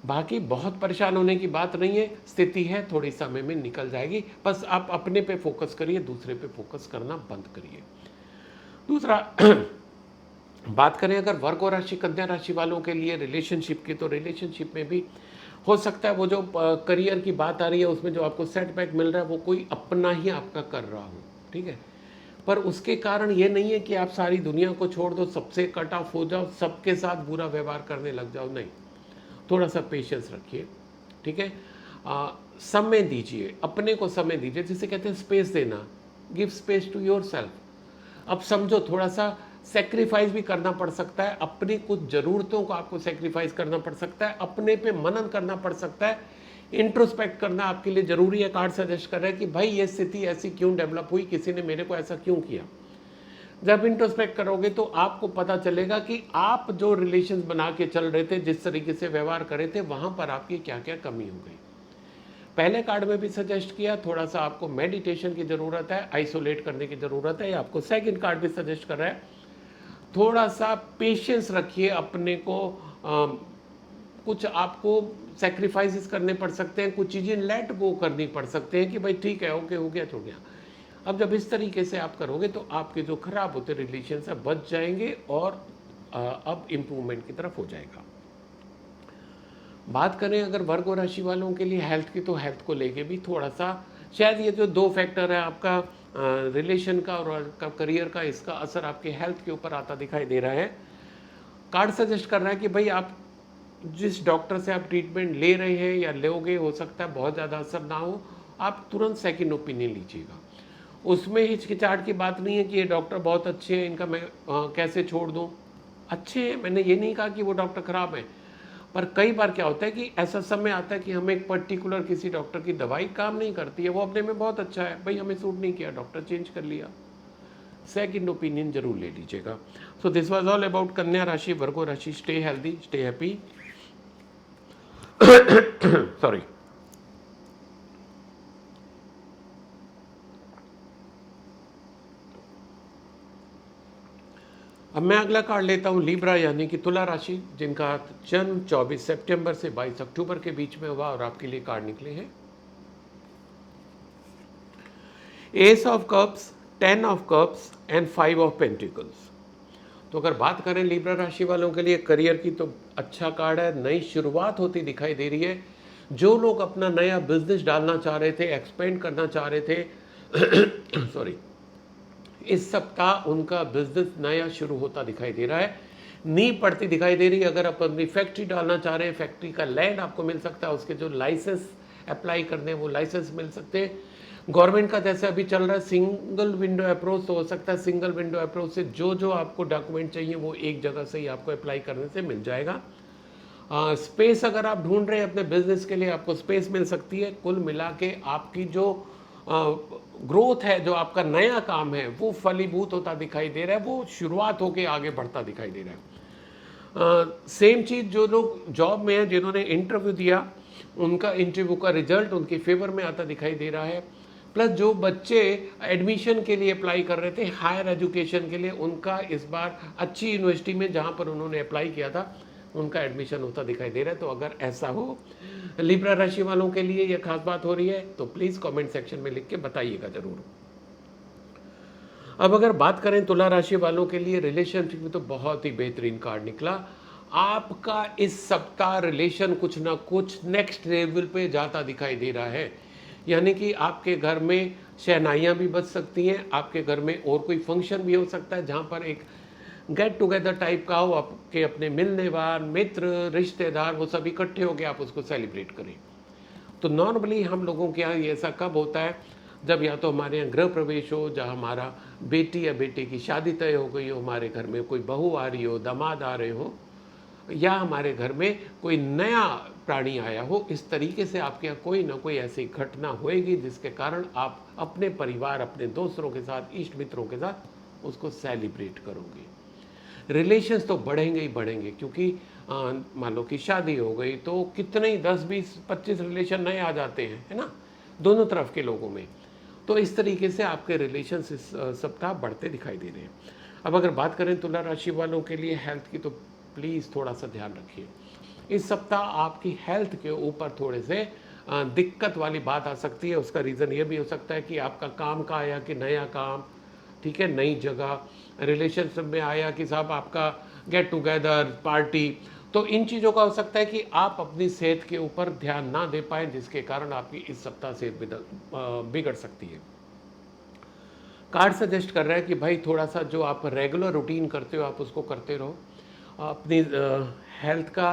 बाकी बहुत परेशान होने की बात नहीं है, स्थिति है, थोड़ी समय में निकल जाएगी। बस आप अपने पे फोकस करिए, दूसरे पे फोकस करना बंद करिए। दूसरा बात करें अगर वर्गो राशि कन्या राशि वालों के लिए रिलेशनशिप की, तो रिलेशनशिप में भी हो सकता है वो जो करियर की बात आ रही है उसमें जो आपको सेटबैक मिल रहा है वो कोई अपना ही आपका कर रहा हो, ठीक है। पर उसके कारण ये नहीं है कि आप सारी दुनिया को छोड़ दो, सबसे कट ऑफ हो जाओ, सबके साथ बुरा व्यवहार करने लग जाओ, नहीं। थोड़ा सा पेशेंस रखिए, ठीक है। समय दीजिए, अपने को समय दीजिए, जिसे कहते हैं स्पेस देना, give space to yourself. अब समझो थोड़ा सा सेक्रीफाइस भी करना पड़ सकता है, अपनी कुछ ज़रूरतों को आपको सेक्रीफाइस करना पड़ सकता है, अपने पे मनन करना पड़ सकता है, इंट्रोस्पेक्ट करना आपके लिए ज़रूरी है। कार्ड सजेस्ट कर रहा है कि भाई ये स्थिति ऐसी क्यों डेवलप हुई, किसी ने मेरे को ऐसा क्यों किया। जब इंट्रोस्पेक्ट करोगे तो आपको पता चलेगा कि आप जो रिलेशंस बना के चल रहे थे, जिस तरीके से व्यवहार कर रहे थे, वहाँ पर आपकी क्या क्या कमी हो गई। पहले कार्ड में भी सजेस्ट किया, थोड़ा सा आपको मेडिटेशन की ज़रूरत है, आइसोलेट करने की ज़रूरत है। आपको सेकंड कार्ड भी सजेस्ट कर रहा है, थोड़ा सा पेशेंस रखिए, अपने को कुछ आपको सेक्रीफाइसेस करने पड़ सकते हैं, कुछ चीज़ें लेट गो करनी पड़ सकते हैं कि भाई ठीक है, ओके, हो गया, छोड़ गया। अब जब इस तरीके से आप करोगे तो आपके जो खराब होते रिलेशन है बच जाएंगे और अब इम्प्रूवमेंट की तरफ हो जाएगा। बात करें अगर वर्ग और राशि वालों के लिए हेल्थ की, तो हेल्थ को लेके भी थोड़ा सा शायद ये जो 2 फैक्टर है आपका रिलेशन का और आपका करियर का, इसका असर आपके हेल्थ के ऊपर आता दिखाई दे रहा है। कार्ड सजेस्ट कर रहा है कि भाई आप जिस डॉक्टर से आप ट्रीटमेंट ले रहे हैं या लोगे, हो सकता है बहुत ज़्यादा असर ना हो, आप तुरंत सेकंड ओपिनियन लीजिएगा। उसमें हिचकिचाहट की बात नहीं है कि ये डॉक्टर बहुत अच्छे हैं, इनका मैं कैसे छोड़ दूं। अच्छे हैं, मैंने ये नहीं कहा कि वो डॉक्टर ख़राब है, पर कई बार क्या होता है कि ऐसा समय आता है कि हमें एक पर्टिकुलर किसी डॉक्टर की दवाई काम नहीं करती है, वो अपने में बहुत अच्छा है, भाई हमें सूट नहीं किया, डॉक्टर चेंज कर लिया। सेकंड ओपिनियन जरूर ले लीजिएगा। सो दिस वाज ऑल अबाउट कन्या राशि, वर्गो राशि। Stay healthy, stay happy. Sorry. अब मैं अगला कार्ड लेता हूँ लिब्रा यानी कि तुला राशि, जिनका जन्म 24 सितंबर से 22 अक्टूबर के बीच में हुआ, और आपके लिए कार्ड निकले हैं S of cups, 10 of cups and 5 of pentacles. तो अगर बात करें लिब्रा राशि वालों के लिए करियर की, तो अच्छा कार्ड है, नई शुरुआत होती दिखाई दे रही है। जो लोग अपना नया बिजनेस डालना चाह रहे थे, एक्सपेंड करना चाह रहे थे सॉरी, इस सप्ताह उनका बिजनेस नया शुरू होता दिखाई दे रहा है, नींव पड़ती दिखाई दे रही है। अगर आप अपनी फैक्ट्री डालना चाह रहे हैं, फैक्ट्री का लैंड आपको मिल सकता है, उसके जो लाइसेंस अप्लाई करने हैं वो लाइसेंस मिल सकते हैं। गवर्नमेंट का जैसे अभी चल रहा है सिंगल विंडो अप्रोच, तो हो सकता है सिंगल विंडो अप्रोच से जो जो आपको डॉक्यूमेंट चाहिए वो एक जगह से ही आपको अप्लाई करने से मिल जाएगा। स्पेस अगर आप ढूंढ रहे हैं अपने बिजनेस के लिए, आपको स्पेस मिल सकती है। कुल मिला के आपकी जो ग्रोथ है, जो आपका नया काम है, वो फलीभूत होता दिखाई दे रहा है, वो शुरुआत होकर आगे बढ़ता दिखाई दे रहा है। सेम चीज़ जो लोग जॉब में हैं, जिन्होंने इंटरव्यू दिया, उनका इंटरव्यू का रिजल्ट उनके फेवर में आता दिखाई दे रहा है। प्लस जो बच्चे एडमिशन के लिए अप्लाई कर रहे थे हायर एजुकेशन के लिए, उनका इस बार अच्छी यूनिवर्सिटी में जहाँ पर उन्होंने अप्लाई किया था, उनका एडमिशन होता दिखाई दे रहा है। तो अगर ऐसा हो लिब्रा राशि वालों के लिए यह खास बात हो रही है, तो प्लीज़ कमेंट सेक्शन में लिख के बताइएगा ज़रूर। अब अगर बात करें तुला राशि वालों के लिए रिलेशनशिप में, तो बहुत ही बेहतरीन कार्ड निकला। आपका इस सप्ताह रिलेशन कुछ ना कुछ नेक्स्ट लेवल पे जाता दिखाई दे रहा है। यानी कि आपके घर में शहनाइयाँ भी बज सकती हैं, आपके घर में और कोई फंक्शन भी हो सकता है जहाँ पर एक गेट टुगेदर टाइप का हो, आपके अपने मिलने वाले मित्र रिश्तेदार वो सब इकट्ठे होकर आप उसको सेलिब्रेट करें। तो नॉर्मली हम लोगों के यहाँ ऐसा कब होता है, जब या तो हमारे यहाँ गृह प्रवेश हो, जहाँ हमारा बेटी या बेटे की शादी तय हो गई हो, हमारे घर में कोई बहू आ रही हो, दामाद आ रहे हो, या हमारे घर में कोई नया प्राणी आया हो, इस तरीके से आपके यहाँ कोई ना कोई ऐसी घटना होएगी जिसके कारण आप अपने परिवार, अपने दोस्तों के साथ, इष्ट मित्रों के साथ उसको सेलिब्रेट करोगे। रिलेशंस तो बढ़ेंगे ही बढ़ेंगे, क्योंकि मान लो कि शादी हो गई तो कितने ही 10, 20, 25 रिलेशन नए आ जाते हैं, है ना, दोनों तरफ के लोगों में। तो इस तरीके से आपके रिलेशंस इस सप्ताह बढ़ते दिखाई दे रहे हैं। अब अगर बात करें तुला राशि वालों के लिए हेल्थ की, तो प्लीज़ थोड़ा सा ध्यान रखिए। इस सप्ताह आपकी हेल्थ के ऊपर थोड़े से दिक्कत वाली बात आ सकती है। उसका रीज़न ये भी हो सकता है कि आपका काम का आया कि नया काम, ठीक है, नई जगह, रिलेशनशिप में आया कि साहब आपका गेट टुगेदर पार्टी। तो इन चीज़ों का हो सकता है कि आप अपनी सेहत के ऊपर ध्यान ना दे पाएँ, जिसके कारण आपकी इस सप्ताह सेहत बिगड़ सकती है। कार्ड सजेस्ट कर रहा है कि भाई थोड़ा सा जो आप रेगुलर रूटीन करते हो आप उसको करते रहो। अपनी हेल्थ का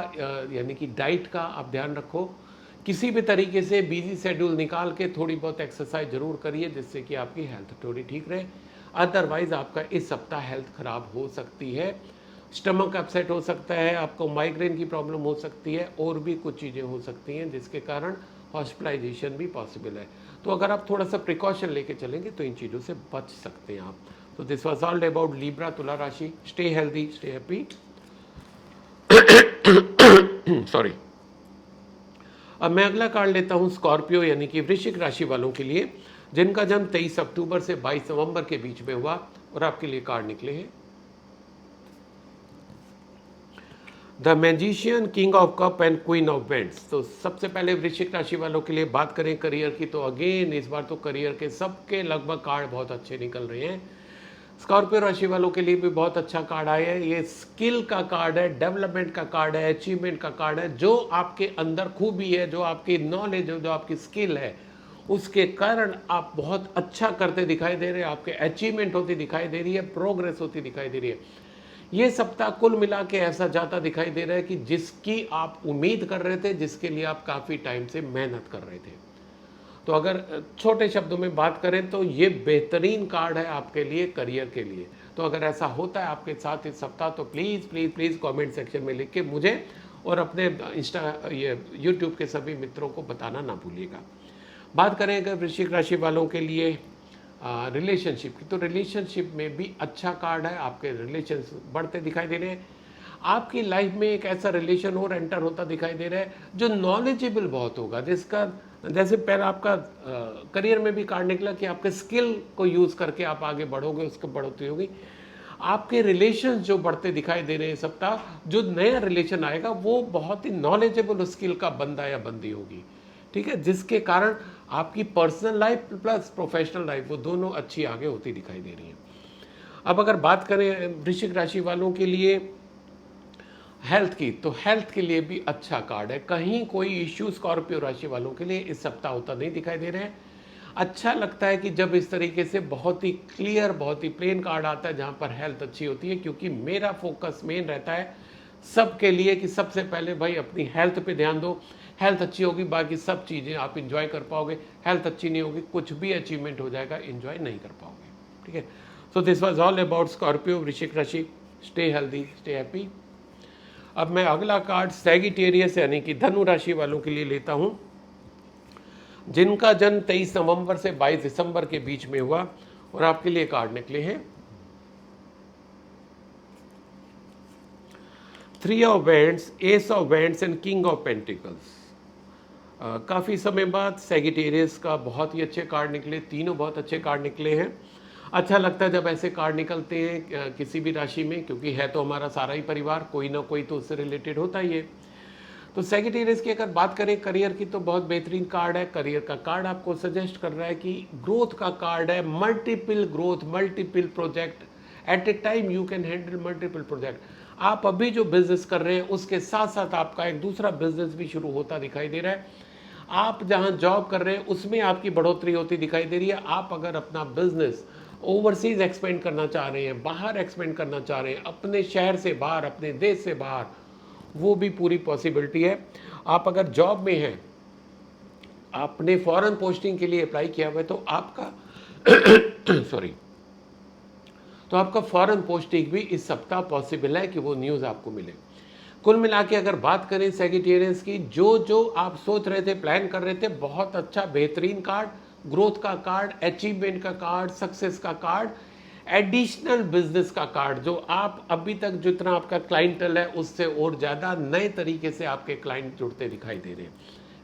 यानी कि डाइट का आप ध्यान रखो। किसी भी तरीके से बिजी शेड्यूल निकाल के थोड़ी बहुत एक्सरसाइज जरूर करिए, जिससे कि आपकी हेल्थ थोड़ी ठीक रहे। अदरवाइज आपका इस सप्ताह हेल्थ खराब हो सकती है, स्टमक अपसेट हो सकता है, आपको माइग्रेन की प्रॉब्लम हो सकती है, और भी कुछ चीज़ें हो सकती हैं जिसके कारण हॉस्पिटलाइजेशन भी पॉसिबल है। तो अगर आप थोड़ा सा प्रिकॉशन लेके चलेंगे तो इन चीज़ों से बच सकते हैं आप। तो this was all about Libra तुला राशि। Stay healthy, stay happy. Sorry. अब मैं अगला कार्ड लेता हूं स्कॉर्पियो यानी कि वृश्चिक राशि वालों के लिए, जिनका जन्म 23 अक्टूबर से 22 नवंबर के बीच में हुआ, और आपके लिए कार्ड निकले हैं the magician, king of cup and queen of vents. तो सबसे पहले वृश्चिक राशि वालों के लिए बात करें करियर की, तो अगेन इस बार तो करियर के सबके लगभग कार्ड बहुत अच्छे निकल रहे हैं। स्कॉर्पियो राशि वालों के लिए भी बहुत अच्छा कार्ड आया है। ये स्किल का कार्ड है, डेवलपमेंट का कार्ड है, अचीवमेंट का कार्ड है। जो आपके अंदर खूबी है, जो आपकी नॉलेज है, जो आपकी स्किल है, उसके कारण आप बहुत अच्छा करते दिखाई दे रहे हैं, आपके अचीवमेंट होती दिखाई दे रही है, प्रोग्रेस होती दिखाई दे रही है। ये सप्ताह कुल मिला के ऐसा जाता दिखाई दे रहा है कि जिसकी आप उम्मीद कर रहे थे, जिसके लिए आप काफ़ी टाइम से मेहनत कर रहे थे। तो अगर छोटे शब्दों में बात करें तो ये बेहतरीन कार्ड है आपके लिए, करियर के लिए। तो अगर ऐसा होता है आपके साथ इस सप्ताह, तो please please please comment section में लिख के मुझे और अपने ये यूट्यूब के सभी मित्रों को बताना ना भूलिएगा। बात करें अगर वृश्चिक राशि वालों के लिए रिलेशनशिप की, तो रिलेशनशिप में भी अच्छा कार्ड है, आपके रिलेशंस बढ़ते दिखाई दे रहे हैं। आपकी लाइफ में एक ऐसा रिलेशन और एंटर होता दिखाई दे रहा है जो नॉलेजेबल बहुत होगा, जिसका जैसे पहले आपका करियर में भी कार्ड निकला कि आपके स्किल को यूज़ करके आप आगे बढ़ोगे, उसको बढ़ोतरी होगी। आपके रिलेशंस जो बढ़ते दिखाई दे रहे हैं सप्ताह, जो नया रिलेशन आएगा वो बहुत ही नॉलेजेबल स्किल का बंदा या बंदी होगी, ठीक है, जिसके कारण आपकी personal life plus professional life वो दोनों अच्छी आगे होती दिखाई दे रही है। अब अगर बात करें वृश्चिक राशि वालों के लिए हेल्थ की, तो हेल्थ के लिए भी अच्छा कार्ड है। कहीं कोई इश्यू स्कॉर्पियो राशि वालों के लिए इस सप्ताह होता नहीं दिखाई दे रहे हैं। अच्छा लगता है कि जब इस तरीके से बहुत ही क्लियर, बहुत ही प्लेन कार्ड आता है जहां पर हेल्थ अच्छी होती है, क्योंकि मेरा फोकस मेन रहता है सबके लिए कि सबसे पहले भाई अपनी हेल्थ पे ध्यान दो। हेल्थ अच्छी होगी, बाकी सब चीज़ें आप इंजॉय कर पाओगे। हेल्थ अच्छी नहीं होगी, कुछ भी अचीवमेंट हो जाएगा, इंजॉय नहीं कर पाओगे, ठीक है। So this was all about Scorpio वृश्चिक राशि। Stay healthy, stay happy. अब मैं अगला कार्ड सैगिटेरियस यानी कि धनु राशि वालों के लिए लेता हूं, जिनका जन्म 23 नवंबर से 22 दिसंबर के बीच में हुआ, और आपके लिए कार्ड निकले हैं 3 of wands, S of wands and king of pentacles. काफ़ी समय बाद सैगिटेरियस का बहुत ही अच्छे कार्ड निकले, तीनों बहुत अच्छे कार्ड निकले हैं। अच्छा लगता है जब ऐसे कार्ड निकलते हैं किसी भी राशि में, क्योंकि है तो हमारा सारा ही परिवार, कोई ना कोई तो उससे रिलेटेड होता ही है। तो सैगिटेरियस की अगर बात करें करियर की, तो बहुत बेहतरीन कार्ड है। करियर का कार्ड आपको सजेस्ट कर रहा है कि ग्रोथ का कार्ड है, multiple growth, multiple project at A time, you can handle multiple project. आप अभी जो बिजनेस कर रहे हैं उसके साथ साथ आपका एक दूसरा बिजनेस भी शुरू होता दिखाई दे रहा है। आप जहां जॉब कर रहे हैं उसमें आपकी बढ़ोतरी होती दिखाई दे रही है। आप अगर अपना बिजनेस ओवरसीज एक्सपेंड करना चाह रहे हैं, बाहर एक्सपेंड करना चाह रहे हैं, अपने शहर से बाहर, अपने देश से बाहर, वो भी पूरी पॉसिबिलिटी है। आप अगर जॉब में हैं, आपने फॉरेन पोस्टिंग के लिए अप्लाई किया हुआ है, तो आपका सॉरी, तो आपका फॉरेन पोस्टिंग भी इस सप्ताह पॉसिबल है कि वो न्यूज़ आपको मिले। कुल मिला के अगर बात करें सैगिटेरियस की, जो जो आप सोच रहे थे, प्लान कर रहे थे, बहुत अच्छा बेहतरीन कार्ड, ग्रोथ का कार्ड, अचीवमेंट का कार्ड, सक्सेस का कार्ड, एडिशनल बिजनेस का कार्ड, जो आप अभी तक जितना आपका क्लाइंटल है उससे और ज़्यादा नए तरीके से आपके क्लाइंट जुड़ते दिखाई दे रहे हैं।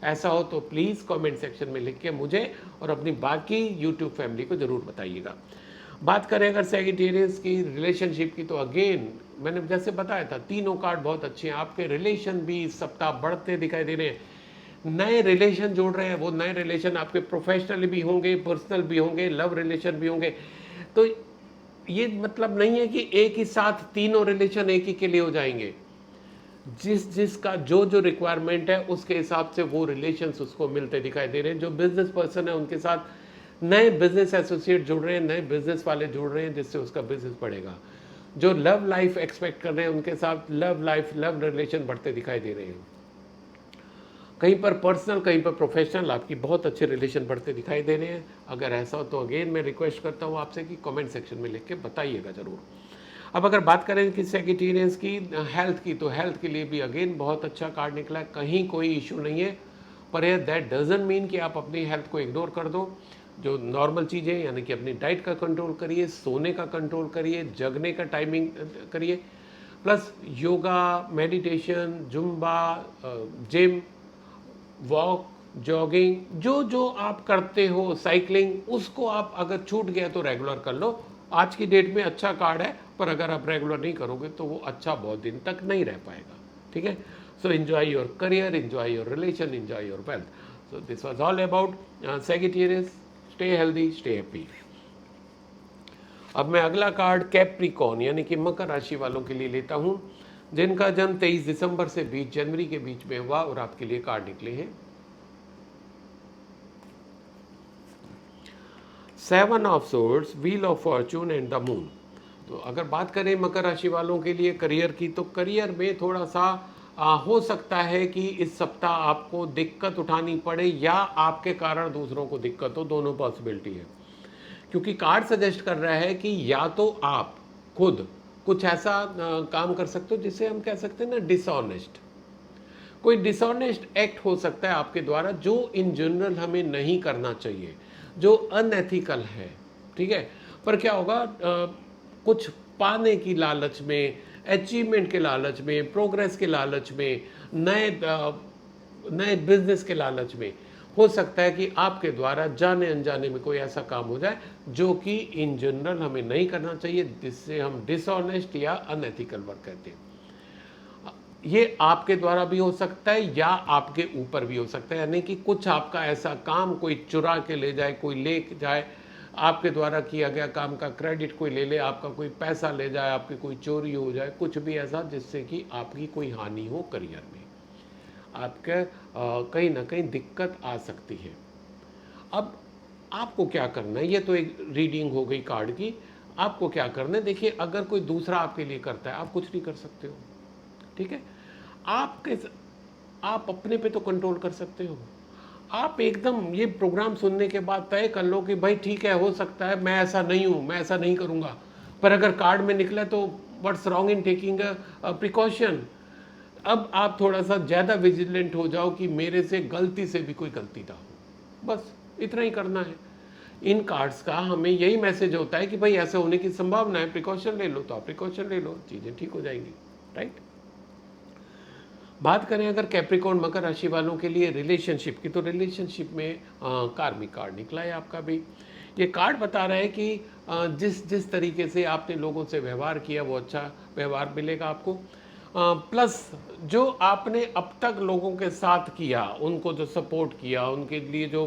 ऐसा हो तो प्लीज़ कमेंट सेक्शन में लिख के मुझे और अपनी बाकी यूट्यूब फैमिली को ज़रूर बताइएगा। बात करें अगर सैगिटेरियस की रिलेशनशिप की, तो अगेन मैंने जैसे बताया था, तीनों कार्ड बहुत अच्छे हैं। आपके रिलेशन भी इस सप्ताह बढ़ते दिखाई दे रहे हैं, नए रिलेशन जोड़ रहे हैं। वो नए रिलेशन आपके प्रोफेशनल भी होंगे, पर्सनल भी होंगे, लव रिलेशन भी होंगे। तो ये मतलब नहीं है कि एक ही साथ तीनों रिलेशन एक ही के लिए हो जाएंगे। जिस जिसका जो जो रिक्वायरमेंट है उसके हिसाब से वो रिलेशंस उसको मिलते दिखाई दे रहे हैं। जो बिजनेस पर्सन है उनके साथ नए बिजनेस एसोसिएट जुड़ रहे हैं, नए बिजनेस वाले जुड़ रहे हैं, जिससे उसका बिजनेस बढ़ेगा। जो लव लाइफ एक्सपेक्ट कर रहे हैं उनके साथ लव लाइफ, लव रिलेशन बढ़ते दिखाई दे रहे हैं। कहीं पर पर्सनल, कहीं पर प्रोफेशनल, आपकी बहुत अच्छे रिलेशन बढ़ते दिखाई दे रहे हैं। अगर ऐसा हो तो अगेन मैं रिक्वेस्ट करता हूँ आपसे कि कमेंट सेक्शन में लिख के बताइएगा ज़रूर। अब अगर बात करें कि सैगिटेरियस की हेल्थ की, तो हेल्थ के लिए भी अगेन बहुत अच्छा कार्ड निकला है। कहीं कोई इशू नहीं है, पर दैट डजंट मीन कि आप अपनी हेल्थ को इग्नोर कर दो। जो नॉर्मल चीज़ें, यानी कि अपनी डाइट का कंट्रोल करिए, सोने का कंट्रोल करिए, जगने का टाइमिंग करिए, plus yoga, meditation, Zumba, gym, walk, jogging, जो जो आप करते हो, साइकिलिंग, उसको आप अगर छूट गया तो रेगुलर कर लो। आज की डेट में अच्छा कार्ड है, पर अगर आप रेगुलर नहीं करोगे तो वो अच्छा बहुत दिन तक नहीं रह पाएगा, ठीक है। So enjoy your career, enjoy your relation, enjoy your wealth. So this was all about Sagittarius. Stay healthy, stay happy. अब मैं अगला कार्ड कैप्रिकॉर्न यानी कि मकर राशि वालों के लिए लेता हूं, जिनका जन्म 23 दिसंबर से 20 जनवरी के बीच में हुआ, और आपके लिए कार्ड निकले हैं 7 of swords, wheel of Fortune and the moon. तो अगर बात करें मकर राशि वालों के लिए करियर की, तो करियर में थोड़ा सा हो सकता है कि इस सप्ताह आपको दिक्कत उठानी पड़े या आपके कारण दूसरों को दिक्कत हो, दोनों पॉसिबिलिटी है। क्योंकि कार्ड सजेस्ट कर रहा है कि या तो आप खुद कुछ ऐसा काम कर सकते हो जिसे हम कह सकते हैं ना डिसऑनेस्ट, कोई डिसऑनेस्ट एक्ट हो सकता है आपके द्वारा, जो इन जनरल हमें नहीं करना चाहिए, जो अनएथिकल है, ठीक है। पर क्या होगा, कुछ पाने की लालच में, अचीवमेंट के लालच में, प्रोग्रेस के लालच में, नए बिजनेस के लालच में हो सकता है कि आपके द्वारा जाने अनजाने में कोई ऐसा काम हो जाए जो कि इन जनरल हमें नहीं करना चाहिए, जिससे हम डिसऑनेस्ट या अनएथिकल वर्क कहते हैं। ये आपके द्वारा भी हो सकता है या आपके ऊपर भी हो सकता है, यानी कि कुछ आपका ऐसा काम कोई चुरा के ले जाए, कोई ले जाए, आपके द्वारा किया गया काम का क्रेडिट कोई ले ले, आपका कोई पैसा ले जाए, आपकी कोई चोरी हो जाए, कुछ भी ऐसा जिससे कि आपकी कोई हानि हो करियर में, आपके कहीं ना कहीं दिक्कत आ सकती है। अब आपको क्या करना है, ये तो एक रीडिंग हो गई कार्ड की। आपको क्या करना है, देखिए अगर कोई दूसरा आपके लिए करता है आप कुछ नहीं कर सकते हो, ठीक है। आपके आप अपने पे तो कंट्रोल कर सकते हो। आप एकदम ये प्रोग्राम सुनने के बाद तय कर लो कि भाई ठीक है, हो सकता है मैं ऐसा नहीं हूँ, मैं ऐसा नहीं करूँगा, पर अगर कार्ड में निकला तो what's wrong in taking a precaution. अब आप थोड़ा सा ज़्यादा विजिलेंट हो जाओ कि मेरे से गलती से भी कोई गलती ना हो, बस इतना ही करना है। इन कार्ड्स का हमें यही मैसेज होता है कि भाई ऐसे होने की संभावना है, प्रिकॉशन ले लो, तो आप प्रिकॉशन ले लो, चीज़ें ठीक हो जाएंगी, राइट। बात करें अगर कैप्रिकॉर्न मकर राशि वालों के लिए रिलेशनशिप की, तो रिलेशनशिप में कार्मिक कार्ड निकला है आपका भी। ये कार्ड बता रहा है कि जिस जिस तरीके से आपने लोगों से व्यवहार किया वो अच्छा व्यवहार मिलेगा आपको। प्लस जो आपने अब तक लोगों के साथ किया, उनको जो सपोर्ट किया, उनके लिए जो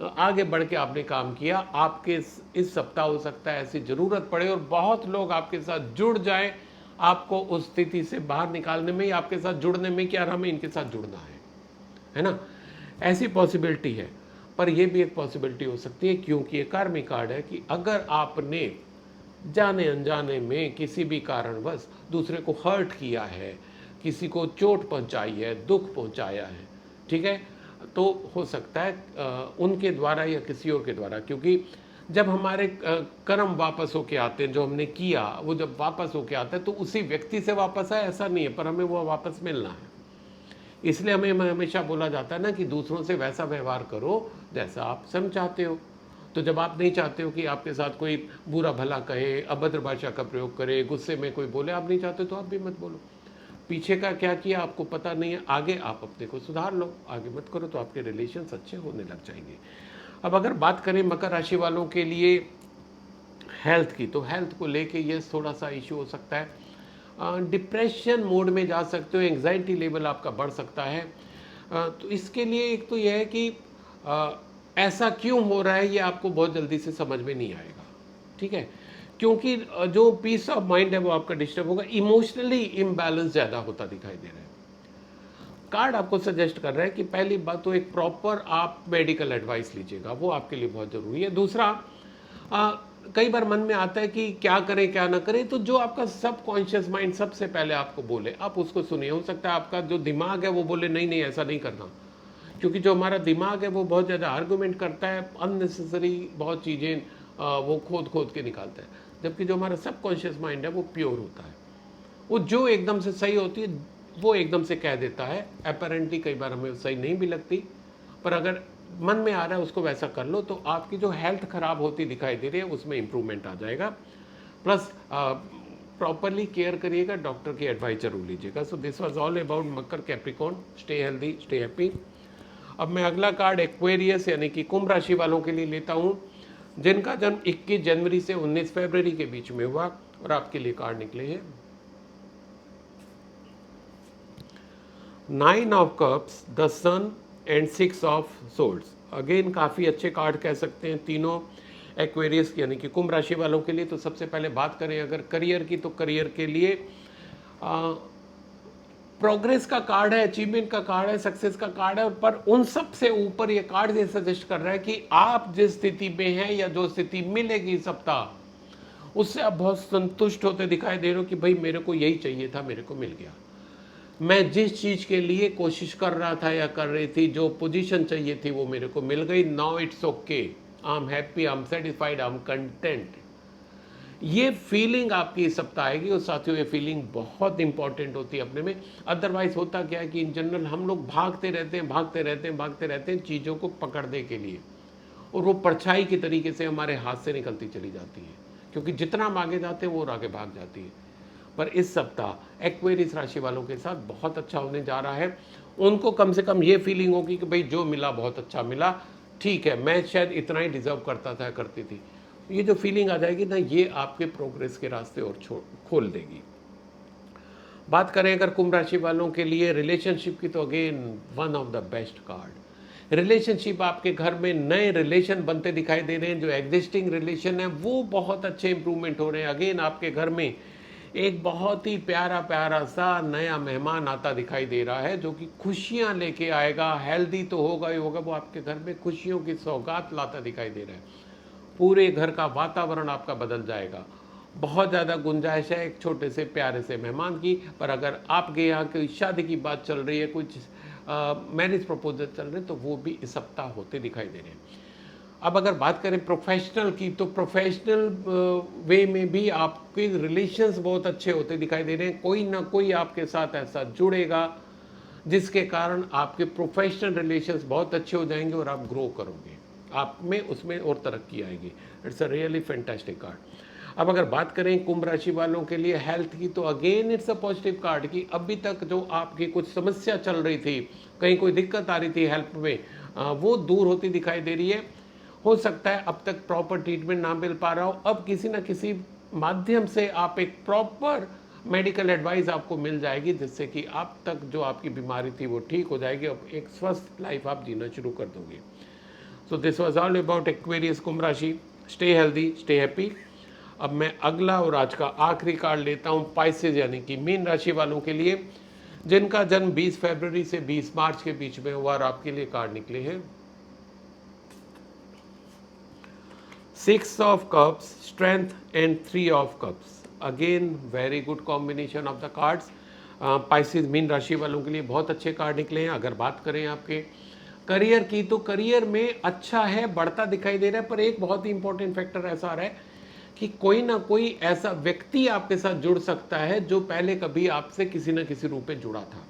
आगे बढ़ के आपने काम किया, आपके इस सप्ताह हो सकता है ऐसी ज़रूरत पड़े और बहुत लोग आपके साथ जुड़ जाएं आपको उस स्थिति से बाहर निकालने में, या आपके साथ जुड़ने में कि यार हमें इनके साथ जुड़ना है ना, ऐसी पॉसिबिलिटी है। पर यह भी एक पॉसिबिलिटी हो सकती है, क्योंकि ये कार्मिक कार्ड है, कि अगर आपने जाने अनजाने में किसी भी कारणवश दूसरे को हर्ट किया है, किसी को चोट पहुंचाई है, दुख पहुंचाया है, ठीक है, तो हो सकता है उनके द्वारा या किसी और के द्वारा, क्योंकि जब हमारे कर्म वापस होके आते हैं, जो हमने किया वो जब वापस होके आता है तो उसी व्यक्ति से वापस आए ऐसा नहीं है, पर हमें वो वापस मिलना है। इसलिए हमें हमेशा बोला जाता है ना कि दूसरों से वैसा व्यवहार करो जैसा आप स्वयं चाहते हो। तो जब आप नहीं चाहते हो कि आपके साथ कोई बुरा भला कहे, अभद्र भाषा का प्रयोग करे, गुस्से में कोई बोले, आप नहीं चाहते तो आप भी मत बोलो। पीछे का क्या किया आपको पता नहीं है, आगे आप अपने को सुधार लो, आगे मत करो, तो आपके रिलेशंस अच्छे होने लग जाएंगे। अब अगर बात करें मकर राशि वालों के लिए हेल्थ की, तो हेल्थ को लेके ये थोड़ा सा इशू हो सकता है, डिप्रेशन मोड में जा सकते हो, एंग्जाइटी लेवल आपका बढ़ सकता है। तो इसके लिए एक तो यह है कि ऐसा क्यों हो रहा है ये आपको बहुत जल्दी से समझ में नहीं आएगा, ठीक है, क्योंकि जो पीस ऑफ माइंड है वो आपका डिस्टर्ब होगा, इमोशनली इम्बैलेंस ज़्यादा होता दिखाई दे रहा है। कार्ड आपको सजेस्ट कर रहा है कि पहली बात तो एक प्रॉपर आप मेडिकल एडवाइस लीजिएगा, वो आपके लिए बहुत ज़रूरी है। दूसरा, कई बार मन में आता है कि क्या करें क्या ना करें, तो जो आपका सबकॉन्शियस माइंड सबसे पहले आपको बोले आप उसको सुनिए। हो सकता है आपका जो दिमाग है वो बोले नहीं नहीं ऐसा नहीं करना, क्योंकि जो हमारा दिमाग है वो बहुत ज़्यादा आर्गूमेंट करता है, अननेसेसरी बहुत चीज़ें वो खोद खोद के निकालता है, जबकि जो हमारा सबकॉन्शियस माइंड है वो प्योर होता है, वो जो एकदम से सही होती है वो एकदम से कह देता है। अपेरेंटली कई बार हमें सही नहीं भी लगती, पर अगर मन में आ रहा है उसको वैसा कर लो, तो आपकी जो हेल्थ खराब होती दिखाई दे रही है उसमें इम्प्रूवमेंट आ जाएगा। प्लस प्रॉपरली केयर करिएगा, डॉक्टर की एडवाइस जरूर लीजिएगा। सो this was all about Makar Capricorn. Stay healthy, stay happy. अब मैं अगला कार्ड एक्वेरियस यानी कि कुंभ राशि वालों के लिए लेता हूँ, जिनका जन्म 21 जनवरी से 19 फरवरी के बीच में हुआ, और आपके लिए कार्ड निकले हैं 9 of cups, the sun and 6 of swords. Again काफ़ी अच्छे कार्ड कह सकते हैं तीनों एक्वेरियस यानी कि कुंभ राशि वालों के लिए। तो सबसे पहले बात करें अगर करियर की, तो करियर के लिए प्रोग्रेस का कार्ड है, अचीवमेंट का कार्ड है, सक्सेस का कार्ड है, पर उन सब से ऊपर ये कार्ड ये सजेस्ट कर रहा है कि आप जिस स्थिति में हैं या जो स्थिति मिलेगी सप्ताह, उससे आप बहुत संतुष्ट होते दिखाई दे रहे हो कि भाई मेरे को यही चाहिए था, मेरे को मिल गया। मैं जिस चीज़ के लिए कोशिश कर रहा था या कर रही थी, जो पोजीशन चाहिए थी वो मेरे को मिल गई। Now it's okay, I am happy, I am satisfied, I am content. ये फीलिंग आपकी इस सप्ताह आएगी। और साथियों ये फीलिंग बहुत इंपॉर्टेंट होती है अपने में। अदरवाइज होता क्या है कि इन जनरल हम लोग भागते रहते हैं चीज़ों को पकड़ने के लिए, और वो परछाई की तरीके से हमारे हाथ से निकलती चली जाती है, क्योंकि जितना हम आगे जाते हैं वो और आगे भाग जाती है। पर इस सप्ताह एक्वेरियस राशि वालों के साथ बहुत अच्छा होने जा रहा है, उनको कम से कम ये फीलिंग होगी कि भाई जो मिला बहुत अच्छा मिला, ठीक है, मैं शायद इतना ही डिज़र्व करता था, करती थी। ये जो फीलिंग आ जाएगी ना, ये आपके प्रोग्रेस के रास्ते और खोल देगी। बात करें अगर कुंभ राशि वालों के लिए रिलेशनशिप की, तो again one of the best card. Relationship, आपके घर में नए रिलेशन बनते दिखाई दे रहे हैं। जो एग्जिस्टिंग रिलेशन है वो बहुत अच्छे इंप्रूवमेंट हो रहे हैं। अगेन आपके घर में एक बहुत ही प्यारा प्यारा सा नया मेहमान आता दिखाई दे रहा है, जो कि खुशियां लेके आएगा। हेल्दी तो होगा ही होगा, वो आपके घर में खुशियों की सौगात लाता दिखाई दे रहा है। पूरे घर का वातावरण आपका बदल जाएगा। बहुत ज़्यादा गुंजाइश है एक छोटे से प्यारे से मेहमान की। पर अगर आपके यहाँ कोई शादी की बात चल रही है, कुछ मैरिज प्रपोजल चल रहे हैं, तो वो भी इस सप्ताह होते दिखाई दे रहे हैं। अब अगर बात करें प्रोफेशनल की, तो प्रोफेशनल वे में भी आपके रिलेशंस बहुत अच्छे होते दिखाई दे रहे हैं। कोई ना कोई आपके साथ ऐसा जुड़ेगा जिसके कारण आपके प्रोफेशनल रिलेशंस बहुत अच्छे हो जाएंगे और आप ग्रो करोगे, आप में उसमें और तरक्की आएगी। It's a really fantastic card. अब अगर बात करें कुंभ राशि वालों के लिए हेल्थ की, तो again it's a positive card कि अभी तक जो आपकी कुछ समस्या चल रही थी, कहीं कोई दिक्कत आ रही थी हेल्थ में, वो दूर होती दिखाई दे रही है। हो सकता है अब तक प्रॉपर ट्रीटमेंट ना मिल पा रहा हो, अब किसी न किसी माध्यम से आप एक प्रॉपर मेडिकल एडवाइस आपको मिल जाएगी, जिससे कि आप तक जो आपकी बीमारी थी वो ठीक हो जाएगी। अब एक स्वस्थ लाइफ आप जीना शुरू कर दोगे। So this was all about Aquarius Kumbh rashi. Stay healthy, stay happy. अब मैं अगला और आज का आखिरी कार्ड लेता हूँ पाइसेस यानी कि मीन राशि वालों के लिए, जिनका जन्म 20 फरवरी से 20 मार्च के बीच में हुआ। और आपके लिए कार्ड निकले हैं 6 of cups, strength and 3 of cups. Again very good combination of the cards. Pisces Meen राशि वालों के लिए बहुत अच्छे कार्ड निकले हैं। अगर बात करें आपके करियर की, तो करियर में अच्छा है, बढ़ता दिखाई दे रहा है। पर एक बहुत ही इंपॉर्टेंट फैक्टर ऐसा आ रहा है कि कोई ना कोई ऐसा व्यक्ति आपके साथ जुड़ सकता है जो पहले कभी आपसे किसी न किसी रूप में जुड़ा था।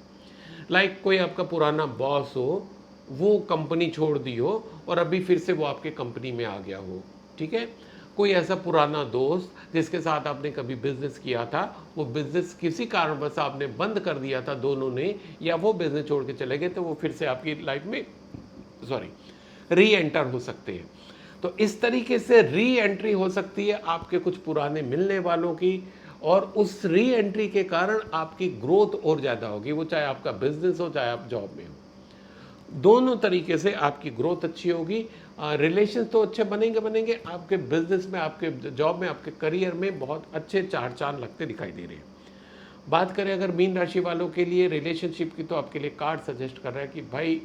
लाइक कोई आपका पुराना बॉस हो, वो कंपनी छोड़ दी हो और अभी फिर से वो आपके कंपनी में आ गया हो, ठीक है। कोई ऐसा पुराना दोस्त जिसके साथ आपने कभी बिजनेस किया था, वो बिजनेस किसी कारणवश आपने बंद कर दिया था दोनों ने, या वो बिजनेस छोड़ के चले गए, तो वो फिर से आपकी लाइफ में री एंटर हो सकते हैं। तो इस तरीके से री एंट्री हो सकती है आपके कुछ पुराने मिलने वालों की, और उस री एंट्री के कारण आपकी ग्रोथ और ज़्यादा होगी। वो चाहे आपका बिजनेस हो, चाहे आप जॉब में हो, दोनों तरीके से आपकी ग्रोथ अच्छी होगी। रिलेशन तो अच्छे बनेंगे, आपके बिजनेस में, आपके जॉब में, आपके करियर में बहुत अच्छे चार चांद लगते दिखाई दे रहे हैं। बात करें अगर मीन राशि वालों के लिए रिलेशनशिप की, तो आपके लिए कार्ड सजेस्ट कर रहा है कि भाई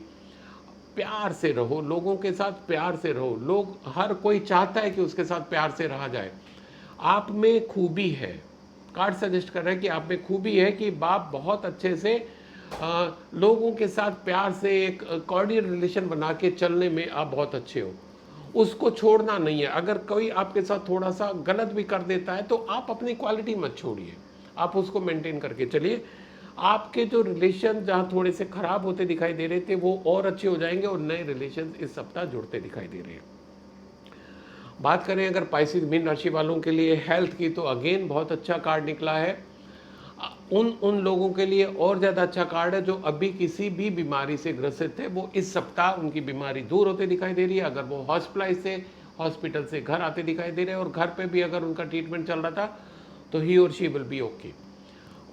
प्यार से रहो, लोगों के साथ प्यार से रहो। लोग, हर कोई चाहता है कि उसके साथ प्यार से रहा जाए। आप में खूबी है, कार्ड सजेस्ट कर रहा है कि आप में खूबी है कि आप बहुत अच्छे से लोगों के साथ प्यार से एक कॉर्डियल रिलेशन बना के चलने में आप बहुत अच्छे हो। उसको छोड़ना नहीं है। अगर कोई आपके साथ थोड़ा सा गलत भी कर देता है, तो आप अपनी क्वालिटी मत छोड़िए, आप उसको मेंटेन करके चलिए। आपके जो रिलेशन जहाँ थोड़े से खराब होते दिखाई दे रहे थे, वो और अच्छे हो जाएंगे और नए रिलेशन इस सप्ताह जुड़ते दिखाई दे रहे हैं। बात करें अगर पाइसेस मीन राशि वालों के लिए हेल्थ की, तो अगेन बहुत अच्छा कार्ड निकला है। उन लोगों के लिए और ज़्यादा अच्छा कार्ड है जो अभी किसी भी बीमारी से ग्रसित थे, वो इस सप्ताह उनकी बीमारी दूर होते दिखाई दे रही है। अगर वो हॉस्पिटल से घर आते दिखाई दे रहे हैं, और घर पे भी अगर उनका ट्रीटमेंट चल रहा था, तो ही और शी विल बी ओके।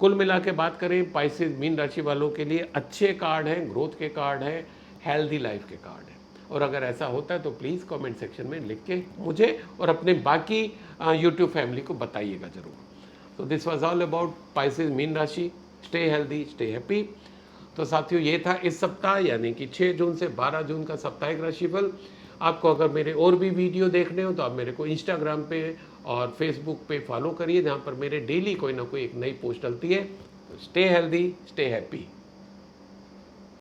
कुल मिला के बात करें, पाइसेस मीन राशि वालों के लिए अच्छे कार्ड हैं, ग्रोथ के कार्ड हैं, हेल्दी लाइफ के कार्ड हैं। और अगर ऐसा होता है तो प्लीज़ कमेंट सेक्शन में लिख के मुझे और अपने बाकी यूट्यूब फैमिली को बताइएगा ज़रूर। तो this was all about Pisces Meen rashi. Stay healthy, stay happy. तो साथियों, ये था इस सप्ताह यानी कि 6 जून से 12 जून का साप्ताहिक राशिफल। आपको अगर मेरे और भी वीडियो देखने हो, तो आप मेरे को इंस्टाग्राम पे और फेसबुक पे फॉलो करिए, जहाँ पर मेरे डेली कोई ना कोई एक नई पोस्ट डलती है। Stay healthy, stay happy.